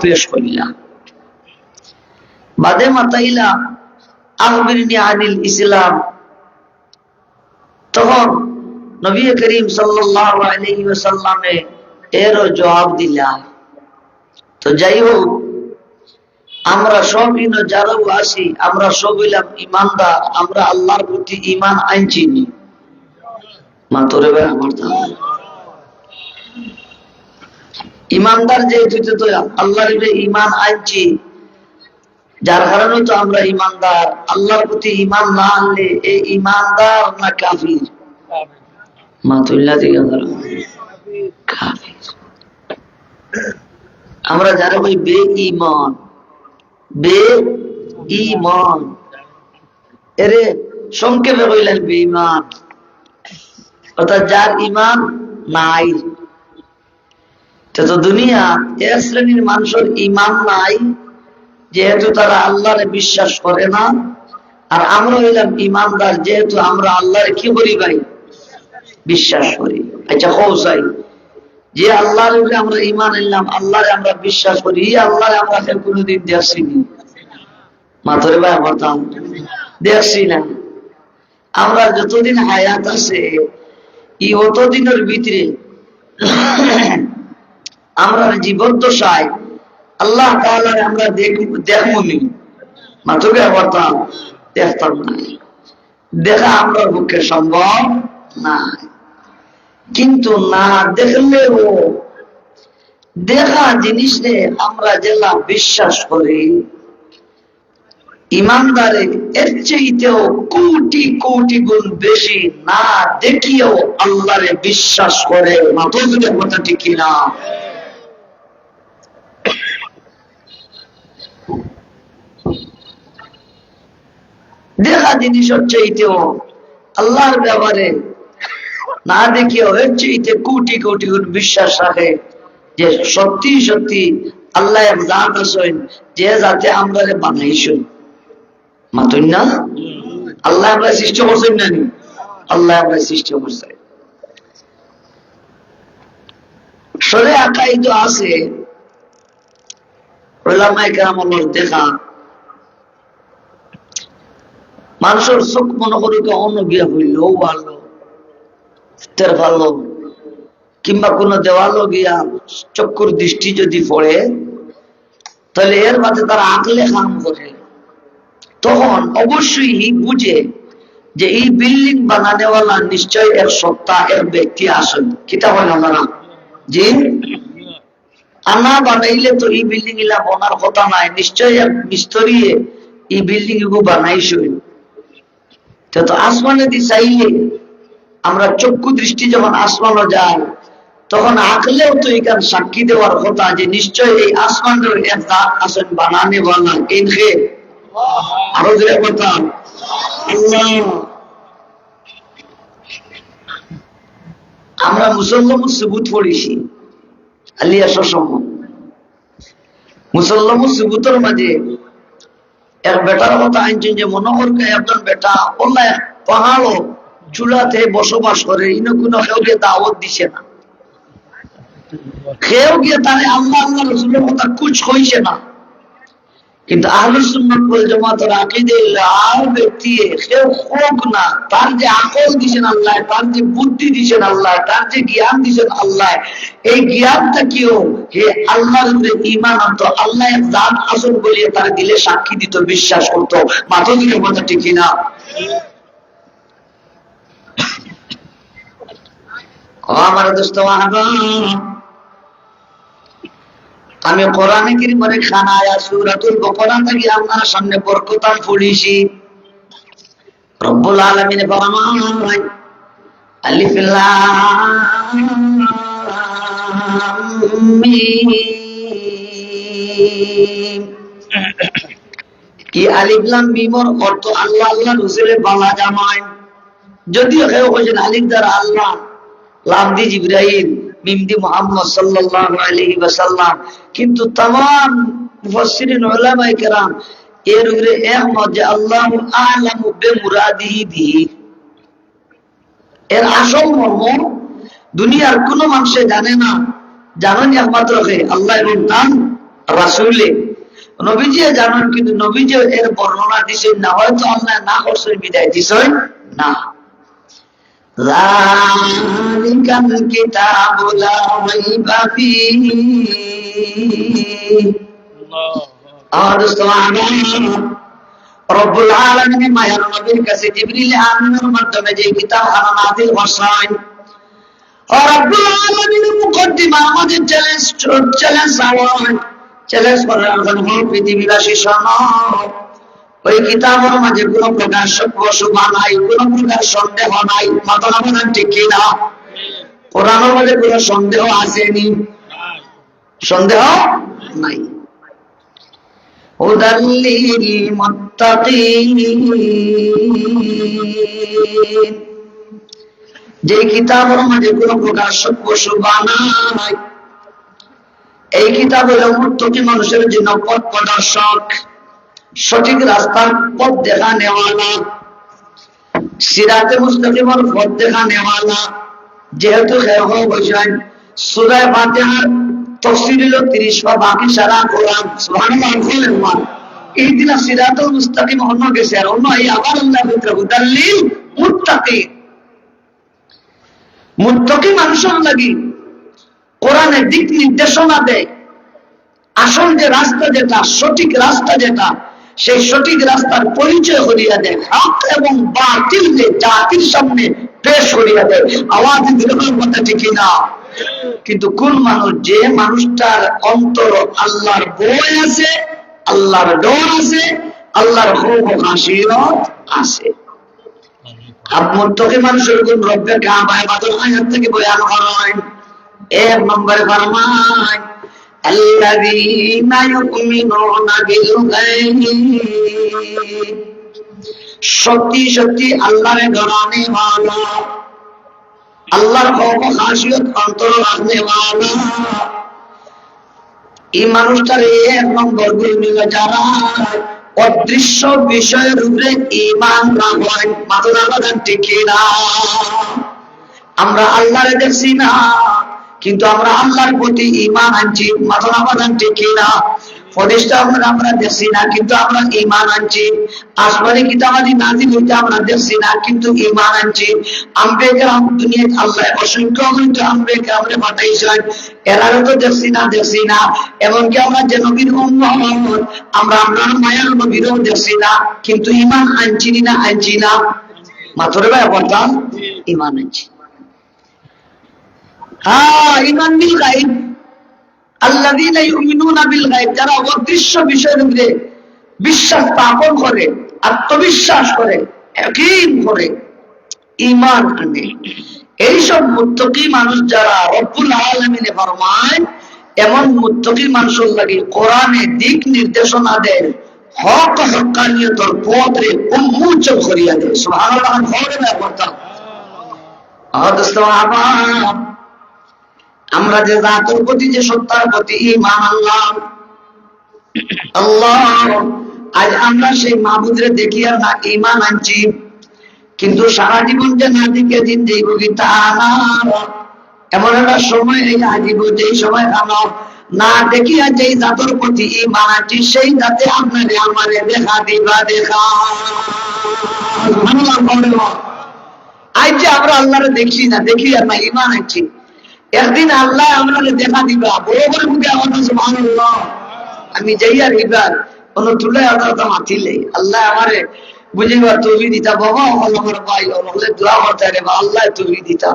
পেশ করলাম। বাদে মাতাইলা আখবিরনি আনিল ইসলাম, তখন নবী করিম সাল্লাল্লাহু আলাইহি ওয়াসাল্লামে এরও জবাব দিলা। তো যাই হোক, আমরা সব যারাও আসি, আমরা সব হইলাম ইমানদার, আমরা আল্লাহর প্রতি ইমান আনছি নি। মাতরে ভাই আমার ইমানদার যেহেতু, তো আল্লাহর ইমান আনছি, যার কারণে তো আমরা ইমানদার। আল্লাহর প্রতি ইমান না আনলে এই ইমানদার না কাফির? মাতুল্লাহ দিকে কাফির। আমরা যারা ওই বেঈমান, বেঈমান এরে সংক্ষেপে বললেন বেঈমান, অর্থাৎ যার ইমান নাই। তো দুনিয়া এ শ্রেণীর মানুষের ইমান নাই, যেহেতু তারা আল্লাহরে বিশ্বাস করে না। আর আমরা হইলাম ইমানদার, যেহেতু আমরা আল্লাহরে কি করি ভাই? বিশ্বাস করি। আচ্ছা কৌসাই, যে আল্লাহর উপরে আমরা ইমান আনলাম, আল্লাহরে আমরা বিশ্বাস করি, এই আল্লাহরে আমরা কোনোদিন দেখছিনি? মাথরে ভাই আমার দাম দেখছি না। আমরা যতদিন হায়াত আছে, এই অতদিনের ভিতরে আমরা জীবন দশায় আল্লাহ তাআলারে আমরা দেখবনি। মাথরে আমার দাম দেখতাম না, দেখা আমরা পক্ষে সম্ভব না। কিন্তু না দেখলেও দেখা জিনিসে আমরা যেটা বিশ্বাস করি, ইমানদারে এর চাইতেও কোটি কোটি গুণ বেশি না দেখিয়েও আল্লাহরে বিশ্বাস করে। মাতৃদের কথা ঠিক কিনা? দেখা জিনিসের চাইতেও আল্লাহর ব্যাপারে না দেখিয়েও এর চাইতে কোটি কোটি গুণ বিশ্বাস রাখে যে সত্যি সত্যি আল্লাহ এক জাত আছেন, যে জাতে আমরা বানাইছেন। মাতুন না, আল্লাহ আমরা সৃষ্টি করছেন না, আল্লাহ আমরা সৃষ্টি করছে। সরে আকাইদ আছে উলামায়ে কেরামের দেখা, মানুষের চোখ মনে করি অন্য গিয়া হইলো ভালো, তের ভালো, কিংবা কোন দেওয়ালও গিয়া চক্ষুর দৃষ্টি যদি পড়ে, তাহলে এর মাঝে তারা আকলে কাম করে। তখন অবশ্যই বুঝে যে এই বিল্ডিং বানানেওয়ালা নিশ্চয় এক সত্তা, এক ব্যক্তি আসেন। কিতা হয় না যে আনা বানাইলে তো এই বিল্ডিং গুলা বনার কথা নাই, নিশ্চয় এক মিস্ত্রি এই বিল্ডিং গুলো বানাইছেন। তো আসমানে দি চাইলে আমরা চক্ষু দৃষ্টি যখন আসমানও যায়, তখন আকলেও তো এখানে সাক্ষী দেওয়ার কথা যে নিশ্চয় এই আসমানের এক জাত আছেন বানানেওয়ালা। আরো যে কথা আল্লাহ। আমরা মুসল্লম সুবুত পড়িছি আলিয়া সসম, মুসল্লম সুবুতের মাঝে এক বেটার কথা আনছেন যে মনোহরকে একজন বেটা ওল্লা পাহাড় চুলাতে বসবাস করে, ইনো কোনো কেউকে দাওয়াত দিছে না, কেউ গিয়ে তারে আল্লাহ আল্লাহ রসুলের কথা কুছ হইছে না। কিন্তু আহলুস সুন্নাত ওয়াল জামাতের আকীদা আর ব্যক্তি কেউ হোক না, তার যে আকল দিয়েছেন আল্লাহ, তার যে বুদ্ধি দিয়েছেন আল্লাহ, তার যে জ্ঞান দিয়েছেন আল্লাহ, এই জ্ঞানটা কিও হে আল্লাহর উপরে ঈমান আনতো, আল্লাহ এক জাত আছেন বলে তার দিলে সাক্ষী দিত, বিশ্বাস করতো। মাথা দিকে কথা ঠিক না? আমার দোস্ত আহবা, আমি কোরআনে কারীমের খানা আয়াত সূরাতুল বাকারা থেকে আপনার সামনে বরকতান পড়িছি। রব্বুল আলামিন ফরমান, আলিফ লাম মিম। কি আলিফ লাম মিমের অর্থ আল্লাহ আল্লাহ রাসূলের বালা জামায়। যদিও কেউ বলেন আলিফ দ্বারা আল্লাহ, লাম দি জিবরাইল, মিম দি মুহাম্মদ সাল্লাল্লাহু আলাইহি ওয়াসাল্লাম, কিন্তু तमाम মুফাসসিরিন উলামায়ে কেরাম এর উপরে একমত যে আল্লাহু আ'লামু বিমুরাদিহি বিহি। এর আসল মর্ম দুনিয়ার কোনো মানুষ জানে না, জানেন একমাত্র কে? আল্লাহ এবং তার রাসূলে নবীজি জানেন, কিন্তু নবীজি এর বর্ণনা দিছেন না, হয়তো আল্লাহ না করছেন বিদায় দিছেন না। যালিকাল কিতাবু লা রাইবা ফীহি। আর রব্বুল আলামিন মায়ার নবীর কাছে জিবরিল আমিনের মাধ্যমে যে কিতাব নাযিল করছেন, রব্বুল আলামিন মুকদ্দিমার মধ্যে চ্যালেঞ্জ করার জন্য পৃথিবীবাসী শোনো, ওই কিতাবের মাঝে কোন প্রকার শুভা নাই, কোন প্রকার সন্দেহ নাই। মাথার আমাদের ঠিক কিনা? কোরআনের মধ্যে কোন সন্দেহ আসেনি, সন্দেহ নাই। হুদাল্লিল মুত্তাকিন, যে কিতাবের মাঝে কোন প্রকার শুভা নাই, এই কিতাব হলো মুত্তাকি মানুষের জন্য পথ প্রদর্শক, সঠিক রাস্তার পথ দেখা নেওয়ালা, সিরাতে মুস্তাকিমের পথ দেখা নেওয়ালা। যেহেতু সূরা ফাতিহার তাফসীর হলো 30 বা বাকি সারা কোরআন। সুবহানাল্লাহ। ইহদিনা সিরাতাল মুস্তাকিম অন্য গেছে, আর অন্য এই আবার আল্লাহ বলতে হুদাল্লিল মুত্তাকিন, মুত্তাকি মানুষের লাগি কোরআনে দিক নির্দেশনা দেয়। আসল যে রাস্তা যেটা, সঠিক রাস্তা যেটা, সেই সঠিক রাস্তার পরিচয় করিয়া দেয়, হক এবং বাতিল জাতির সামনে পেশ করিয়া দেয়। আওয়াজ দিলে কথা ঠিক না? কিন্তু কোন মানুষ, যে মানুষটার অন্তর আল্লাহর ভয় আছে, আল্লাহর ডর আছে, আল্লাহর খৌফ খাশিয়ত আছে। মুত্তাকি মানুষের গুণ রব্বে কাবা ইবাদত আয়াত থেকে বয়ান করেন। এক নম্বরে ফরমান الذين يؤمنون بالغيب, সত্যি সত্যি আল্লাহর ডরানে वाला, আল্লাহর খৌফ খাশিয়ত অন্তর রাখনে वाला। এই মানুষটার এক নম্বর গুণ হলো যারা অদৃশ্য বিষয়ের উপরে ঈমান রাখেন। মাথার বাগান ঠিক না? আমরা আল্লাহরে দেখছি না, কিন্তু আমরা আল্লাহর প্রতি ঈমান আনছি। মাথার বাগান ঠিক না? ফেরেশতা আমরা দেখছি না, কিন্তু আমরা ঈমান আনছি। আসমানি কিতাবাদি নাযিল হইতে আমরা দেখছি না, কিন্তু ঈমান আনছি। আম্বিয়া কেরাম দুনিয়ায় আল্লাহ অসংখ্য আম্বিয়া কেরামরে পাঠাইছেন, এরাও তো দেখছি না। এমনকি আমরা যে নবীর উম্মত, আমরা আপনার মায়ার নবীরও দেখছি না, কিন্তু ঈমান আনছি না? মাথার ভাই কথা, ঈমান আনছি। ঈমান বিল গায়ব, আল্লাযীনা ইউমিনুনা বিল গায়ব, যারা অদৃশ্য বিষয়ের উপরে বিশ্বাস স্থাপন করে, আত্মবিশ্বাস করে, ইয়াকিন করে, ঈমান আনে, এইসব মুত্তাকি মানুষ যারা, রব্বুল আলামিন ফরমায় এমন মুত্তাকি মানুষের লাগি কোরআনে দিক নির্দেশনা দেয়, হক হক্কানিয়তের পথে উন্মোচন করিয়া দেয়। সুবহানাল্লাহ। আমরা যে জাতের প্রতি, যে সত্তার প্রতি ঈমান আনলাম, আল্লাহ, আজ আমরা সেই মাবুদরে দেখি আর না ঈমান আনছি, কিন্তু সারা জীবন যে না দেখে দিন যাইব কি তা না। এমন একটা সময় আসিব, যেই সময় আমরা না দেখি আর যেই জাতের প্রতি ঈমান আনছি, সেই জাতে আপনারে আমারে দেখা দিবা। দেখা আজ যে আমরা আল্লাহরে দেখছি না, দেখি আর না ঈমান আনছি, একদিন আল্লাহ আমাদের দেখা দিবা। বড় বড় মুখে আমাদের সুবহানাল্লাহ, আমি যাই আর এবার কোন তুলে আদালতা মাতিলে আল্লাহ আমারে বুঝিবার তৌফিক দিতা। বাবা আমার ভাই হলে দোয়া করতে রে, আল্লাহ তৌফিক দিতা।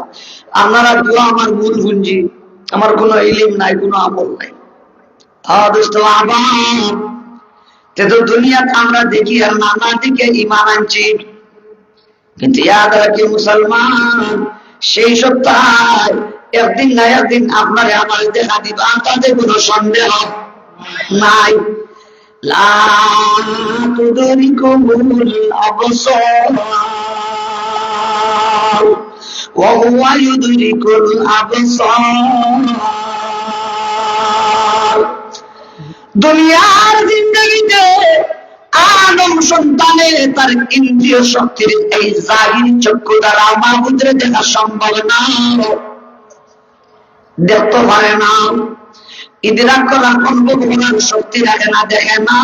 আপনারা দোয়া আমার মূল পুঁজি, আমার কোনো ইলম নাই, কোনো আমল নাই। দোস্ত আবার তো দুনিয়াতে আমরা দেখি আর না দেখে ঈমান আনছি, কিন্তু ইয়াদ রাখি মুসলমান, সেই সপ্তাহে একদিন না একদিন আপনারে আমার দেখা দিবা, তাতে কোনো সন্দেহ নাই। লা তুদরিকুল আবসার ওয়া হুয়া ইউদরিকুল আবসার। দুনিয়ার জিন্দেগিতে আদম সন্তানের তার ইন্দ্রিয় শক্তির এই জাহির চক্ষু দ্বারা মাবুদরে দেখা সম্ভব না, দেখতে পারে না। ইদরাক করার অনুভব করার শক্তি রাখে না, দেখে না।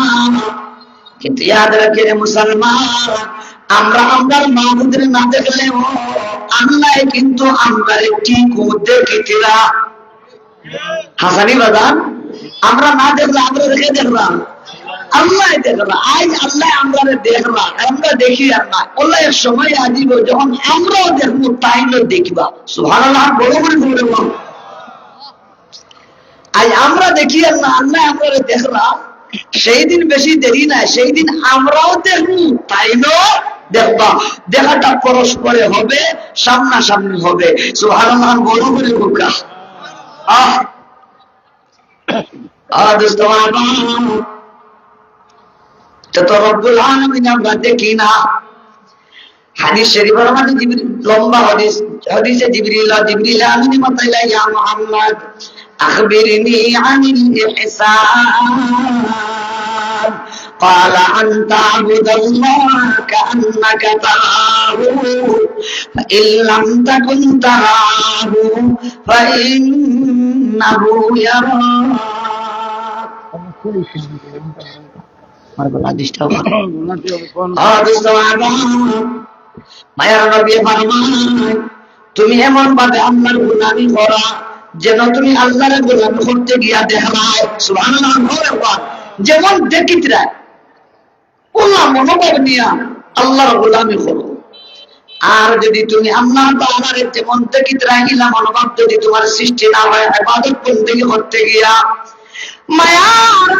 কিন্তু ইয়াদ রাখে মুসলমান, আমরা আমরার মাহবুদের না দেখলেও আল্লাহ কিন্তু আমরা ঠিক দেখিরা। হাসানি বাদান, আমরা না দেখলে আমরা রেখে দেখলাম, আল্লাহ দেখলাম। আজ আল্লাহ আমরা দেখলাম, আমরা দেখি আর না। আল্লাহ এর সময় আসিব যখন আমরাও দেখবো, তাইলে দেখবা। সুবহানাল্লাহ, বড় করে বলবো। আজ আমরা দেখি আর না, আল্লাহ আমরা দেখলাম। সেই দিন বেশি দেরি নাই, সেই দিন আমরাও দেখবো, তাইলেও দেখবা। দেখাটা পরস্পরে হবে, সামনাসামনি হবে। সুবহানাল্লাহ, বড় করে বোকা। রব্বুল আলামিন আমরা দেখি না। হাদিস শরীফের মধ্যে লম্বা হাদিস, হাদিসে জিবরিল আমিন মাতাইলা, ইয়া মুহাম্মদ আখবিরনি আনিল ইহসান, قال أن تعبد الله كأنك تراه فإن لم تكن تراه فإنه يراك। তুমি এমন ভাবে আল্লাহর গোলামি করা যেন তুমি আল্লাহর গোলামি করতে গিয়া দেখলাই। সুবহানাল্লাহ, যেমন দেখিতরা ওলা মনোভাব নিয়া আল্লাহর গোলামি করো। আর যদি তুমি আল্লাহ তাআলার যেমন দেখিতরা ইলা মনোভাব যদি তোমার সৃষ্টি না হয় ইবাদত বন্দেগী করতে গিয়া, মায়া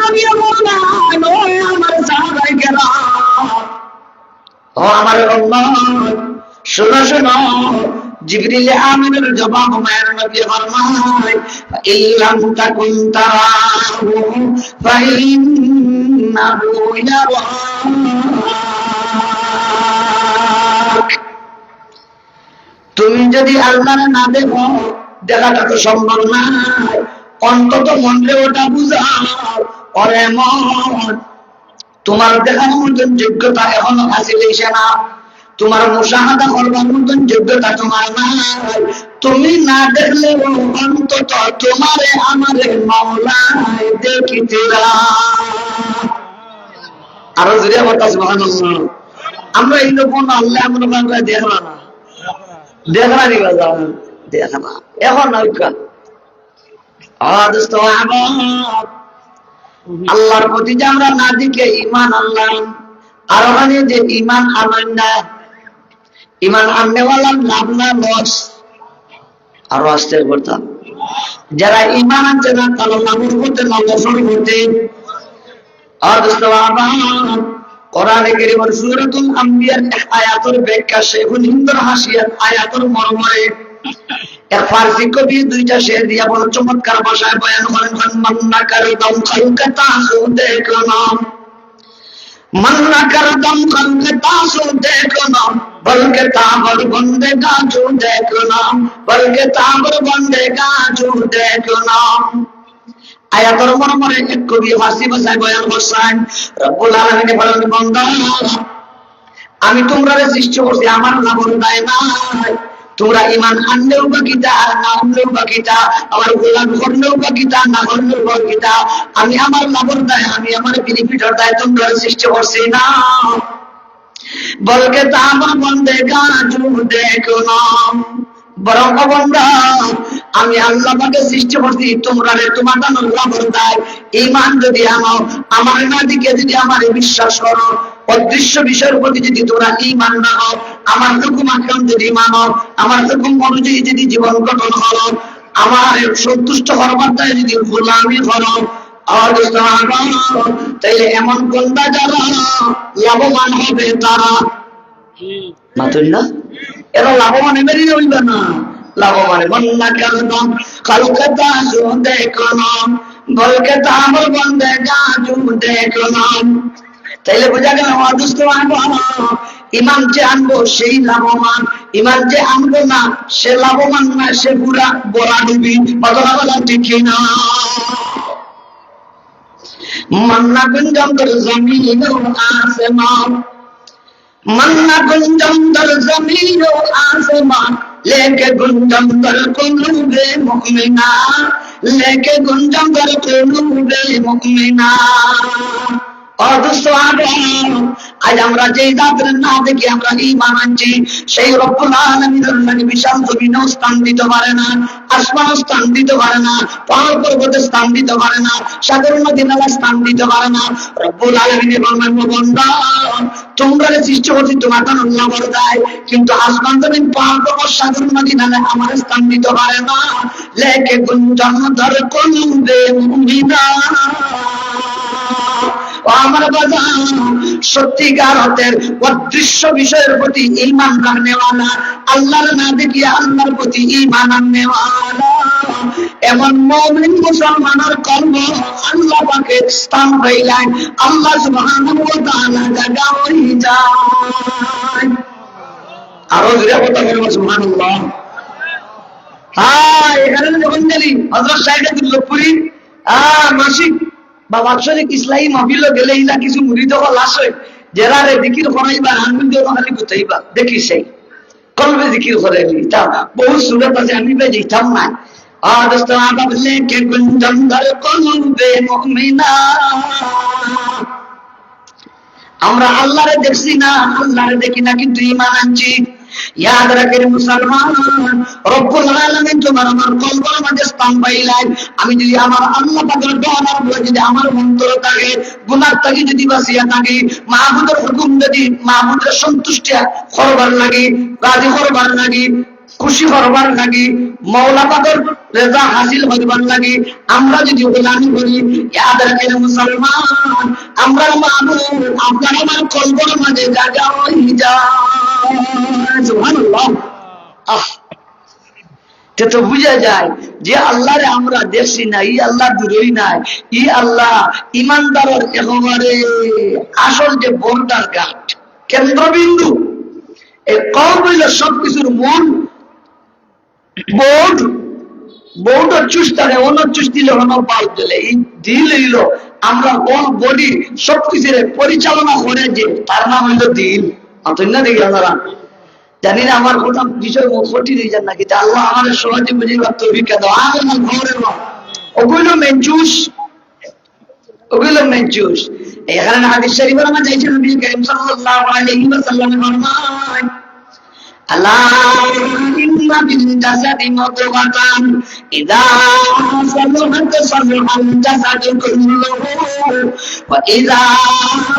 নবী মোলা নয় আমার সাহাবায়ে কেরাম, ও আমার উম্মত শোনো শোনো, জিবরিল আমিনের জবাব মায়ের নবী ফরমায়, ইল্লাম তাকুন তারাহু ফাইন্নাহু ইয়ারাক। তুমি যদি আল্লাহর না দেখো, দেখাটা তো সম্ভব না, অন্তত মনে ওটা বুঝাও, ওরে মন তোমার দেখার মতন যোগ্যতা এখনো হাসিল হইছে না, তোমার মুশাহাদা করবার মতন যোগ্যতা তোমার নাই। তুমি না দেখলেও অন্তত তোমারে আমারে মাওলায় দেখিতেরা। আরো জোরে বলতা সুবহানাল্লাহ। আমরা এই লোক আল্লাহ আমরা বাংলা দেখলা না, দেখলা নি বাজার দেখা না, এখন নৌকা আল্লাহর প্রতি যে আমরা না দিকে ঈমান আনলাম, আর ওখানে যে ঈমান আনেন না, ঈমান আননেওয়ালা লাভ না লস। আরো আসতে করতাম, যারা ঈমান আনছে না তারা লাভের করতে না লসর করতে। আর কোরআনে কারীমের সূরাতুল আম্বিয়ার এক আয়াতের ব্যাখ্যা শেখুল হিন্দর হাসিয়াত আয়াতের মর্মরে এক ফারসি কবি দুইটা শের দিয়া বড় চমৎকার ভাষায় বয়ান করেন। মান্না কারদম খালকা তাসু দেখো না, মান্না কারদম খালকা তাসু দেখো না, বলকে তাবর বন্দে গাজু দেখো না, বলকে তাবর বন্দে গাজু দেখো না। আয়াতের মর্মরে এক কবি ফারসি ভাষায় বয়ান করছেন, রব্বুল আলামিন বলেন, বান্দা আমি তোমরা সৃষ্টি করছি আমার লাভর দায় নাই। তোমরা ঈমান আনলেও বাকিটা আর না আনলেও বাকিটা, আমার গোলাম করলেও বাকিটা না করলেও বাকিটা, আমি আমার লাভর দায়, আমি আমার বেনিফিটের দায় তোমরা সৃষ্টি করছি না। বলকে তা আমার বন্দে গাজু দেখো না, বরং বান্দা আমি আল্লাহ পাকে সৃষ্টি করছি তোমরা তোমার লাভর দায়। ঈমান যদি আনো, আমার না দিকে যদি আমার বিশ্বাস করো, অদৃশ্য বিষয়ের প্রতি যদি তোমরা ঈমান না হও, আমার হুকুম আহকাম যদি মানো, আমার হুকুম অনুযায়ী যদি জীবন গঠন করো, আমার সন্তুষ্ট হওয়ার দায় যদি গোলামি করো, তাইলে এমন বান্দা যারা লাভবান হবে তারা মাতুল না, এরা লাভবান এমনি হইবে না, লাভবান বন্যা কালদম কালকাতা দেখো না, বলকে তামর বন্দে গাজু দেখো না। তাইলে বোঝা গেল ইমান যে আনবো সেই লাভবান, ইমান যে আনবো না সে লাভবান না, সে পুরা বড়া ডুবি। কথা বলা ঠিক না? মান্না গুঞ্জম দর জমিন আসমান, মান্না গুঞ্জম দর জমিন আসমান, लेके गुंजम दर कुलूबे मुमिना, लेके गुंजम कर कुलूबे मुमिना। আজ আমরা যে জাতের না দেখি আমরা ঈমান আনছি, সেই রব্বুল আলামিনের নাকি বিশাল জমিনও স্থান দিতে পারে না, আসমানও স্থান দিতে পারে না, পাহাড় পর্বতে স্থান দিতে পারে না, সাগর নদী নালা স্থান দিতে পারে না। রব্বুল আলামিনের বলবেন বান্দা, তোমরা সৃষ্টি করছি তোমার জন্য আল্লাহ বড় দেয়, কিন্তু আসমান জমিন পাহাড় পর্বত সাগর নদী নালা আমার স্থান দিতে পারে না। লেকে গুঞ্জন ধর কুলুবে মুমিনা। আমার বাজান, সত্যিকার অর্থের অদৃশ্য বিষয়ের প্রতি ঈমান রাখনেওয়ালা, আল্লাহর না দেখিয়ে আল্লাহর প্রতি ঈমান আননেওয়ালা এমন মুমিন মুসলমানের কলব আল্লাহ পাকের স্থান পাইলেন, আল্লাহ সুবহানাহু ওয়া তাআলা জায়গা হয়ে যায়। আরো জোরে কথা বলবো সুবহানাল্লাহ। হ্যাঁ, এখানে যখন গেলি হযরত সাহেব দুল্লপুরি মাসিক বা বাৎসরিক ইসলামী মাহফিল গেলে ইলা কিছু মুরিদ হল আসে, যারা রে জিকির করাইবা আনন্দ দিয়ে খালি গুতাইবা দেখি সেই কলবে জিকির করাইলি তা বহু সুরত আছে, আমি বে যেতাম না। আর দোস্ত আবা বলে কে গুঞ্জন ধর কলবে মুমিনা। আমরা আল্লাহরে দেখছি না, আল্লাহরে দেখি না, কিন্তু ঈমান আনছি। ইয়াদ রাখেন মুসলমান, রব্বুল আলামিন তোমার আমার কলবের মধ্যে স্থান পাইলেন। আমি যদি আমার আল্লাহ পাকের দয়ার বলে যদি আমার অন্তরে থাকে, গুনাহ থেকে যদি বাঁচিয়া থাকি, মাহবুবের হুকুম যদি মাহবুবের সন্তুষ্টি করবার লাগি, রাজি করবার লাগি, খুশি করবার লাগি, মওলা পাকের রেজা হাসিল হইবার লাগি আমরা যদি গোলামি করি, ইয়াদ রাখেন মুসলমান, আমরা মাহবুব আপনার আমার কলবের মধ্যে জায়গা হয়ে যায়। সুবহানাল্লাহ। তো বুঝা যায় যে আল্লাহরে আমরা দেখছি না, ই আল্লাহ দূরেই নাই, ই আল্লাহ ইমানদারের একেবারে আসল যে বর্ডার ঘাট, কেন্দ্রবিন্দু। এই কলব হইল সবকিছুর মূল বোর্ড। বোর্ড চুষ থাকে, অন্য চুষ দিলে অন্য বাল্ব দিলে, এই দিল হইল আমরা কোন বডি সবকিছুর পরিচালনা করে, যে তার নাম হইল দিল। না দেখি আপনারা জানি না আমার কথা বিষয় কঠিন হয়ে যান নাকি, আল্লাহ আমাদের সহজে বুঝিবার তৌফিক দাও। ওগুলো মেনচুস, ওগুলো মেনচুস। এখানে হাদিস শরীফের আমরা চাইছি নবী করিম সাল্লাল্লাহু আলাইহি ওয়াসাল্লামের ফরমান, আলা ইন্না বিল জাসাদি মুদগাতান ইযা সালাহাত সালাহাল জাসাদু কুল্লুহু ওয়া ইযা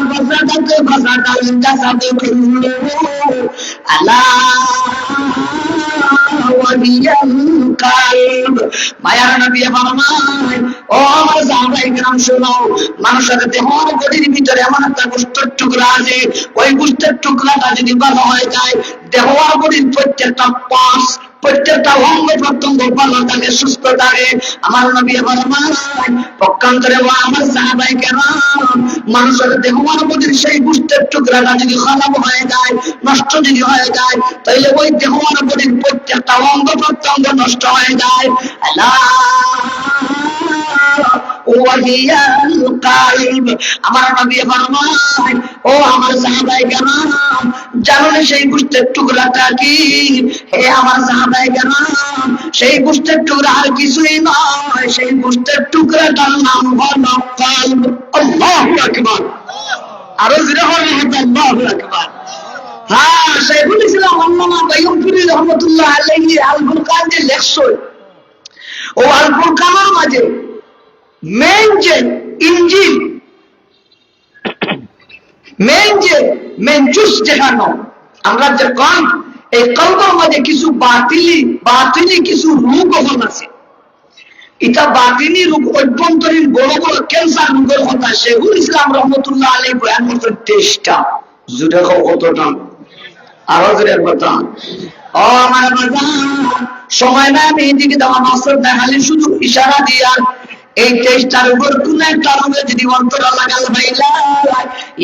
ফাসাদাত ফাসাদাল জাসাদু কুল্লুহু আলা ওয়া হিয়াল কালব। মায়ার নবী ফরমান, ও আমার সাহাবায়ে কেরাম শুনো, মানুষের দেহের বডির ভিতরে এমন একটা গোশতের টুকরা আছে, ওই গোশতের টুকরাটা যদি ভালো হয়ে যায়, দেহের বডির প্রত্যেকটা পার্টস, প্রত্যেকটা অঙ্গ প্রত্যঙ্গ ভালো থাকে, সুস্থ থাকে। আমার নবী ফরমান, পক্ষান্তরে ও আমার সাহাবায়ে কেরাম, মানুষের দেহের বডির সেই গোশতের টুকরাটা যদি খারাপ হয়ে যায়, নষ্ট যদি হয়ে যায়, তাহলে ওই দেহের বডির প্রত্যেকটা অঙ্গ প্রত্যঙ্গ নষ্ট হয়ে যায়। আল্লাহ ওয়াহিয়াল কালব। আমার নবী ফরমান, ও আমার সাহাবায়ে কেরাম, জানো না সেই গোশতের টুকরাটা কি? হে আমার সাহাবায়ে কেরাম, সেই গোশতের টুকরা আর কিছুই নয়, সেই গোশতের টুকরাটার নাম হলো কলব। আল্লাহু আকবার। আরো জোরে বলেন আল্লাহু আকবার। হ্যাঁ, শাইখুল ইসলাম আল্লামা বাইয়ুমপুরী রাহমাতুল্লাহ আলাইহি আল ফুরকান যে লেখছেন, ও আল ফুরকানের মাঝে মেইন যে ইনজিল, মেইন যে মেনচুস যেখানে আমরা যে কম, এই কলবের মাঝে কিছু বাতিলি কিছু রোগ আছে। এটা বাতিনি রোগ, অভ্যন্তরীণ বড় বড় ক্যান্সার রোগের কথা শাইখুল ইসলাম রাহমাতুল্লাহ আলাইহি বয়ান করছেন 23টা। জুড়ে কতটা? আরো জোরে কথা। ও আমার বাজান, সময় না আমি এদিকে দেওয়া মাস্টার দেখালি শুধু ইশারা দিয়া এই 23টার উপর কোন একটা রোগে যদি অন্তর লাগাল ভাইলা,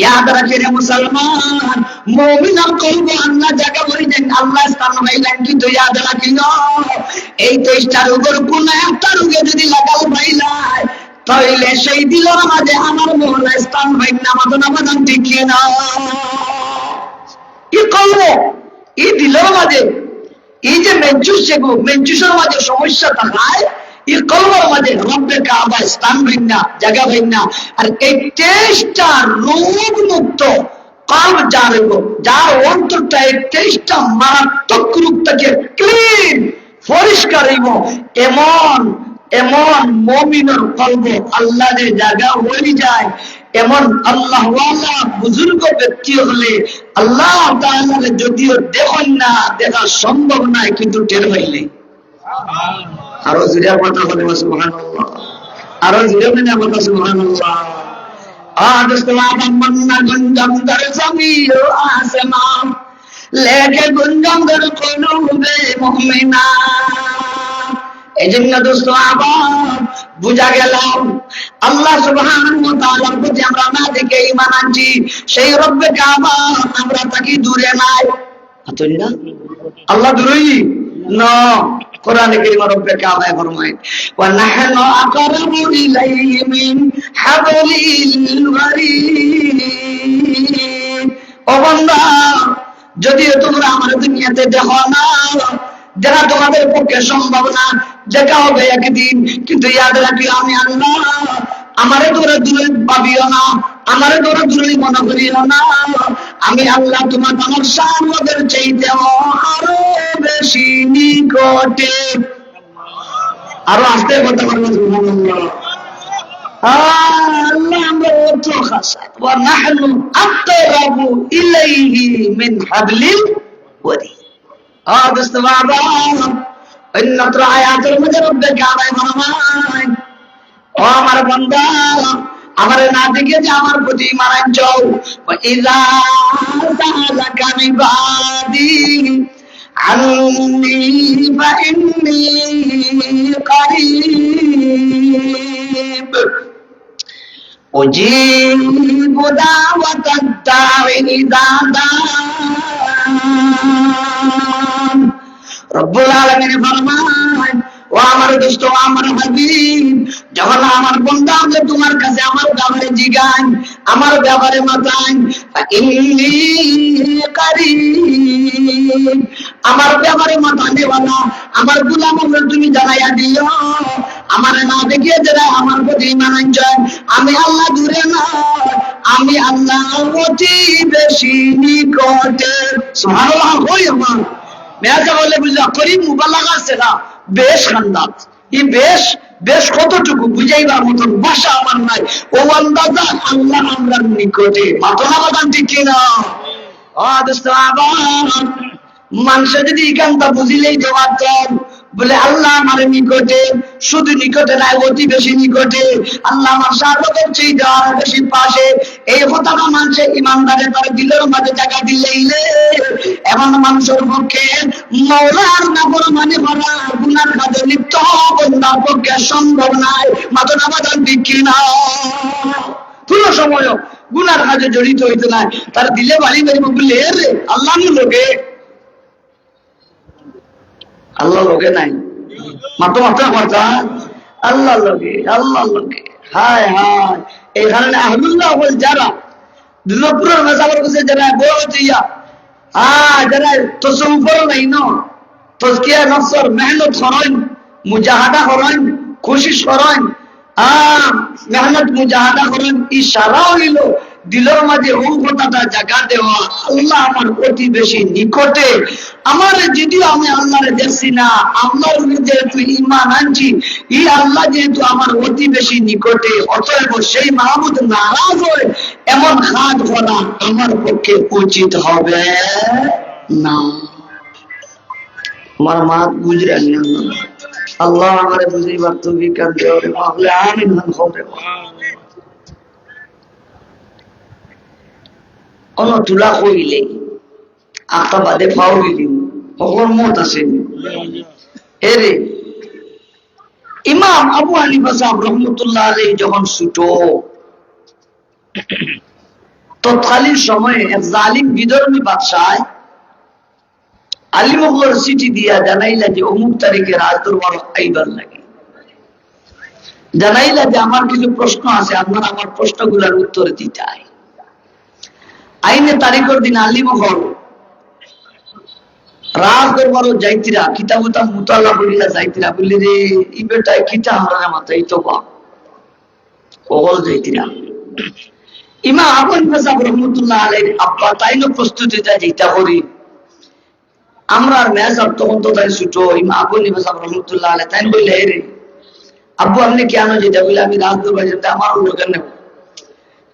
ইয়াদ রাখেন মুসলমান, মুমিনের কলবে আল্লাহ জায়গা করে দেন, আল্লাহ স্থান ভাইলেন, কিন্তু ইয়াদ রাখিন এই 23টার উপর কোন একটা রোগে যদি লাগাল ভাইলা, তাহলে সেই দিলের মাঝে আমার মহল্লা স্থান ভাই না আমাদের ঠিক না। কি করবো এই দিলের মাঝে, এই যে মেনচুস, যেগুলো মেনচুসের মাঝে সমস্যা থাকায় এই কলবের মাঝে রব্বে কাবা স্থান ভিন্না জায়গা ভিন্না আর এই 23টা রোগ মুক্ত কলব যার অন্তরটা এই 23টা মারাত্মক রূপ থেকে ক্লিন পরিষ্কার হইব এমন এমন মুমিনের কলব আল্লাহ যে জায়গা হয়ে যায় এমন আল্লাহ ওয়ালা বুজুর্গ ব্যক্তি হলে আল্লাহ তাআলা যদিও দেখেন না দেখা সম্ভব নয় কিন্তু টের পাইলে আরো জোরে কথা বলে সুবহানাল্লাহ আরো জোরে বলে কথা সুবহানাল্লাহ मन्ना गुंजम दर ज़मीर आसमां लेके गुंजम दर कुलूबे मुमिना এজন্য দোস্ত আবার বুঝা গেল আল্লাহ সুবহানাহু ওয়া তাআলার প্রতি আমরা না দেখে ঈমান আনছি সেই রব্বে কাবা আমরা তাকে দূরে নাই আতই না আল্লাহ দূরেই না কোরআনে কারীমে রব্বে কাবা ফরমায় ওয়া নাহনু আকরাবু ইলাইহি মিন হাবলিল ওয়ারিদ ও বান্দা যদিও তোমরা আমার দুনিয়াতে দেখো না যারা তোমাদের পক্ষে সম্ভব না দেখা হবে একদিন কিন্তু ইয়াদ রাখিও আমি আল্লাহ আমারে তোমরা দূরে ভাবিও না আমারে তোমরা দূরে মনে করিও না আমি আল্লাহ তোমার আমার সামনের চাইতে আরো বেশি নিকটে আরো আসতে কথা বলবো সুবহানাল্লাহ আল্লাহ আমরা তো খাসা ওয়া নাহনু আকরাবু ইলাইহি মিন হাবলিল ওয়ারিদ অন্যত্র আয়াতের মধ্যে রব্বে কাবায় ফরমায় ও আমার বান্দা আমারে না দেখে যে আমার প্রতি ঈমান আনছো ইযা সালাকা ইবাদি আন্নী ফাইন্নী করিব উজিবু দাওয়াতাদ দাঈ ইযা দাআন রব্বুল আলামিন ফরমান ও আমার দোস্ত আমার হাবিব যখন আমার বান্দা আমাকে তোমার কাছে আমার ব্যাপারে জিগান আমার ব্যাপারে মাতান ইন্নী করিব আমার ব্যাপারে মাতানে ওয়ালা আমার গোলামকে তুমি জানাইয়া দিও আমার না দেখিয়ে যারা আমার প্রতি ঈমান আনছে আমি আল্লাহ দূরে না আমি আল্লাহ অতি বেশি নিকটে সুবহানাল্লাহ কই আমার মেয়াজা বলে বুঝলা করিম মুবালাগা আছে না বেশ খান্দাত এই বেশ বেশ কতটুকু বুঝাইবার মতন ভাষা আমার নাই ও আন্দাজা আল্লাহ আমরা নিকটে মাতনা বাদান ঠিক কিনা দোস্ত আবার মানুষ যদি এখানটা বুঝিলেই জবাব দেন বলে আল্লাহ আমার নিকটে শুধু নিকটে নাই অতি বেশি নিকটে আল্লাহ আমার সার্বতের চেয়ে আরো বেশি পাশে এই কথাটা মানুষের ইমানদারে তার দিলের মাঝে জায়গা দিলেইলে এমন মানুষের পক্ষে মওলার নাফরমানি করা গুনার কাজে লিপ্ত বান্দার পক্ষে সম্ভব নাই মাত্র নামাজান ঠিক কিনা পুরো সময় গুনার কাজে জড়িত হইতে নাই তার দিলে বাড়ি বাড়ি বললে রে আল্লাহ লোকে আল্লাহ লোকে নাই মাত্র মাত্র কথা আল্লাহ লোকে হায় হায় এখানে আহলুল্লাহ বল যারা দুর্গাপুরের মেসাবর কাছে যারা বড় দিয়া যারা তসৌফর নাই ন তজকিয়া নফসর মেহনত করেন মুজাহাদা করেন কোশিশ করেন মেহনত মুজাহাদা করেন ইশারা হইল দিলের মাঝে ও কথাটা জায়গা দেওয়া আল্লাহ আমার অতি বেশি নিকটে আমার যদিও আমি আল্লাহরে দেখছি না আল্লাহর যেহেতু ঈমান আনছি এই আল্লাহ যেহেতু আমার অতি বেশি নিকটে অতএব সেই মাহবুদ নারাজ হয় এমন কাজ করা আমার পক্ষে উচিত হবে না আমার মা বুঝলেন আল্লাহ আমারে বুঝিবার তৌফিক দান করে মাহলে আমিন হবে অন তুলা কইলে আতা বাদে পাও গেলি ওর মত আছে এরে ইমাম আবু হানিফা সাহেব রহমাতুল্লাহ আলাইহি যখন ছোট তৎকালীন সময়ে এক জালিম বিধর্মী বাদশাহ আলী মোগলের চিঠি দিয়া জানাইলা যে অমুক তারিখে রাজদরবার আইবার লাগে জানাইলা যে আমার কিছু প্রশ্ন আছে আপনারা আমার প্রশ্নগুলোর উত্তর দিতে চাই আইনে তারিখের দিন আলী মোগল রাজ দরবারও যাইতিরা কিতাব মুতাল্লা বলিলা যাইতিরা বললি রে ই বেটায় কিতা হারারে মাথায় তো বা ওগল যাইতিরা ইমাম আবু হানিফা সাহেব রহমাতুল্লাহ আলাইহি আব্বা তাইনো প্রস্তুতি যা যেটা করি আমরা মেজাব তখন তো তাই ছোট ইমাম আবু হানিফা সাহেব রহমাতুল্লাহ আলাইহি তাই বললে রে আব্বু আপনি কেন যেটা বলে আমি রাজ দরবার যেতে আমার লোকের নেব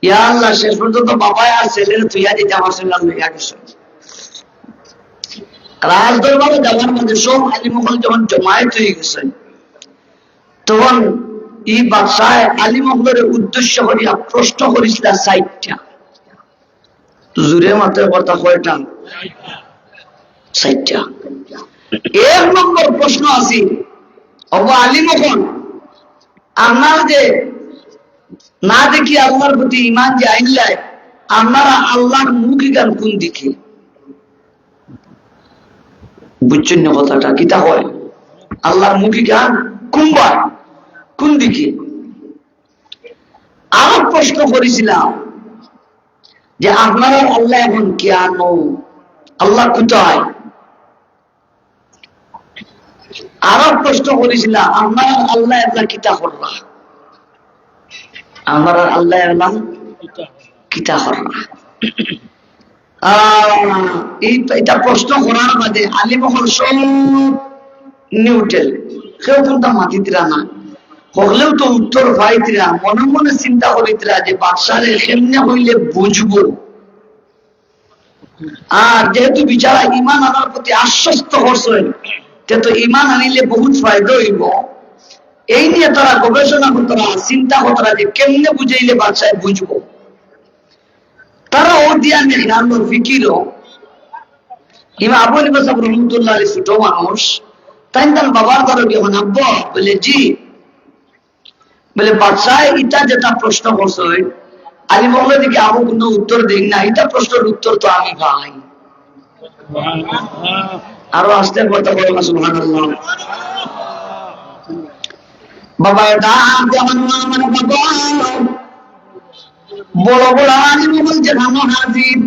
ইয়া আল্লাহ শেষ পর্যন্ত বাবা আর ছেলের তুইয়া যেতে আমার ছেলে লইয়া গেছে রাজ দরবারে যাওয়ার মধ্যে সব আলিমুল যখন জমায়েত হয়ে গেছে তখন এই বাদশাহ আলিমুলের উদ্দেশ্য করিয়া প্রশ্ন করেছিল 60টা জুরে মাত্র কথা কয়টা 60টা এক নম্বর প্রশ্ন আছে অব আলিমুল আপনার যে না দেখি আল্লাহর প্রতি ঈমান যে আইনলাই আপনারা আল্লাহর মুখী গান কোন দিকে বুঝছেন না কথাটা কিতা হয় আল্লাহর মুখী গান কোন দিকে আরো প্রশ্ন করেছিলাম যে আপনারা আল্লাহ এখন কেন আল্লাহ কোথায় আরো প্রশ্ন করেছিলাম আপনারা আল্লাহ আল্লাহ কিতা করলা আমরা আল্লাহ আল্লাহ কিতা করলা এটা প্রশ্ন করার বাদে আলিমহল সব নিউটেল কেউ কিন্তু মাতিতরা না হলেও তো উত্তর পাইতরা মনে মনে চিন্তা করিতরা যে বাদশারে কেমনে হইলে বুঝবো আর যেহেতু বিচারা ঈমান আনার প্রতি আশ্বস্ত হচ্ছেন তো ঈমান আনিলে বহুত ফায়দা হইব এই নিয়ে তারা গবেষণা করতরা চিন্তা করতরা যে কেমনে বুঝাইলে বাদশায় বুঝবো তারা ও দিয়া নেই ফিকিরও ইমাম আবু হানিফা সাহেব রহমাতুল্লাহ আলাইহি ছোট মানুষ তাই তার বাবার দ্বারা যখন আব্বা বলে জি বলে বাদশাহ এটা যেটা প্রশ্ন করছো আলী মহল্লা দিকে আবু কোনো উত্তর দিন না এটা প্রশ্নের উত্তর তো আমি ভাই আরো আসতে কথা বলো না সুবহানাল্লাহ বাবা ডাক যেমন মানে বাবা বড় বড় আলী মহল যে নাম হাজির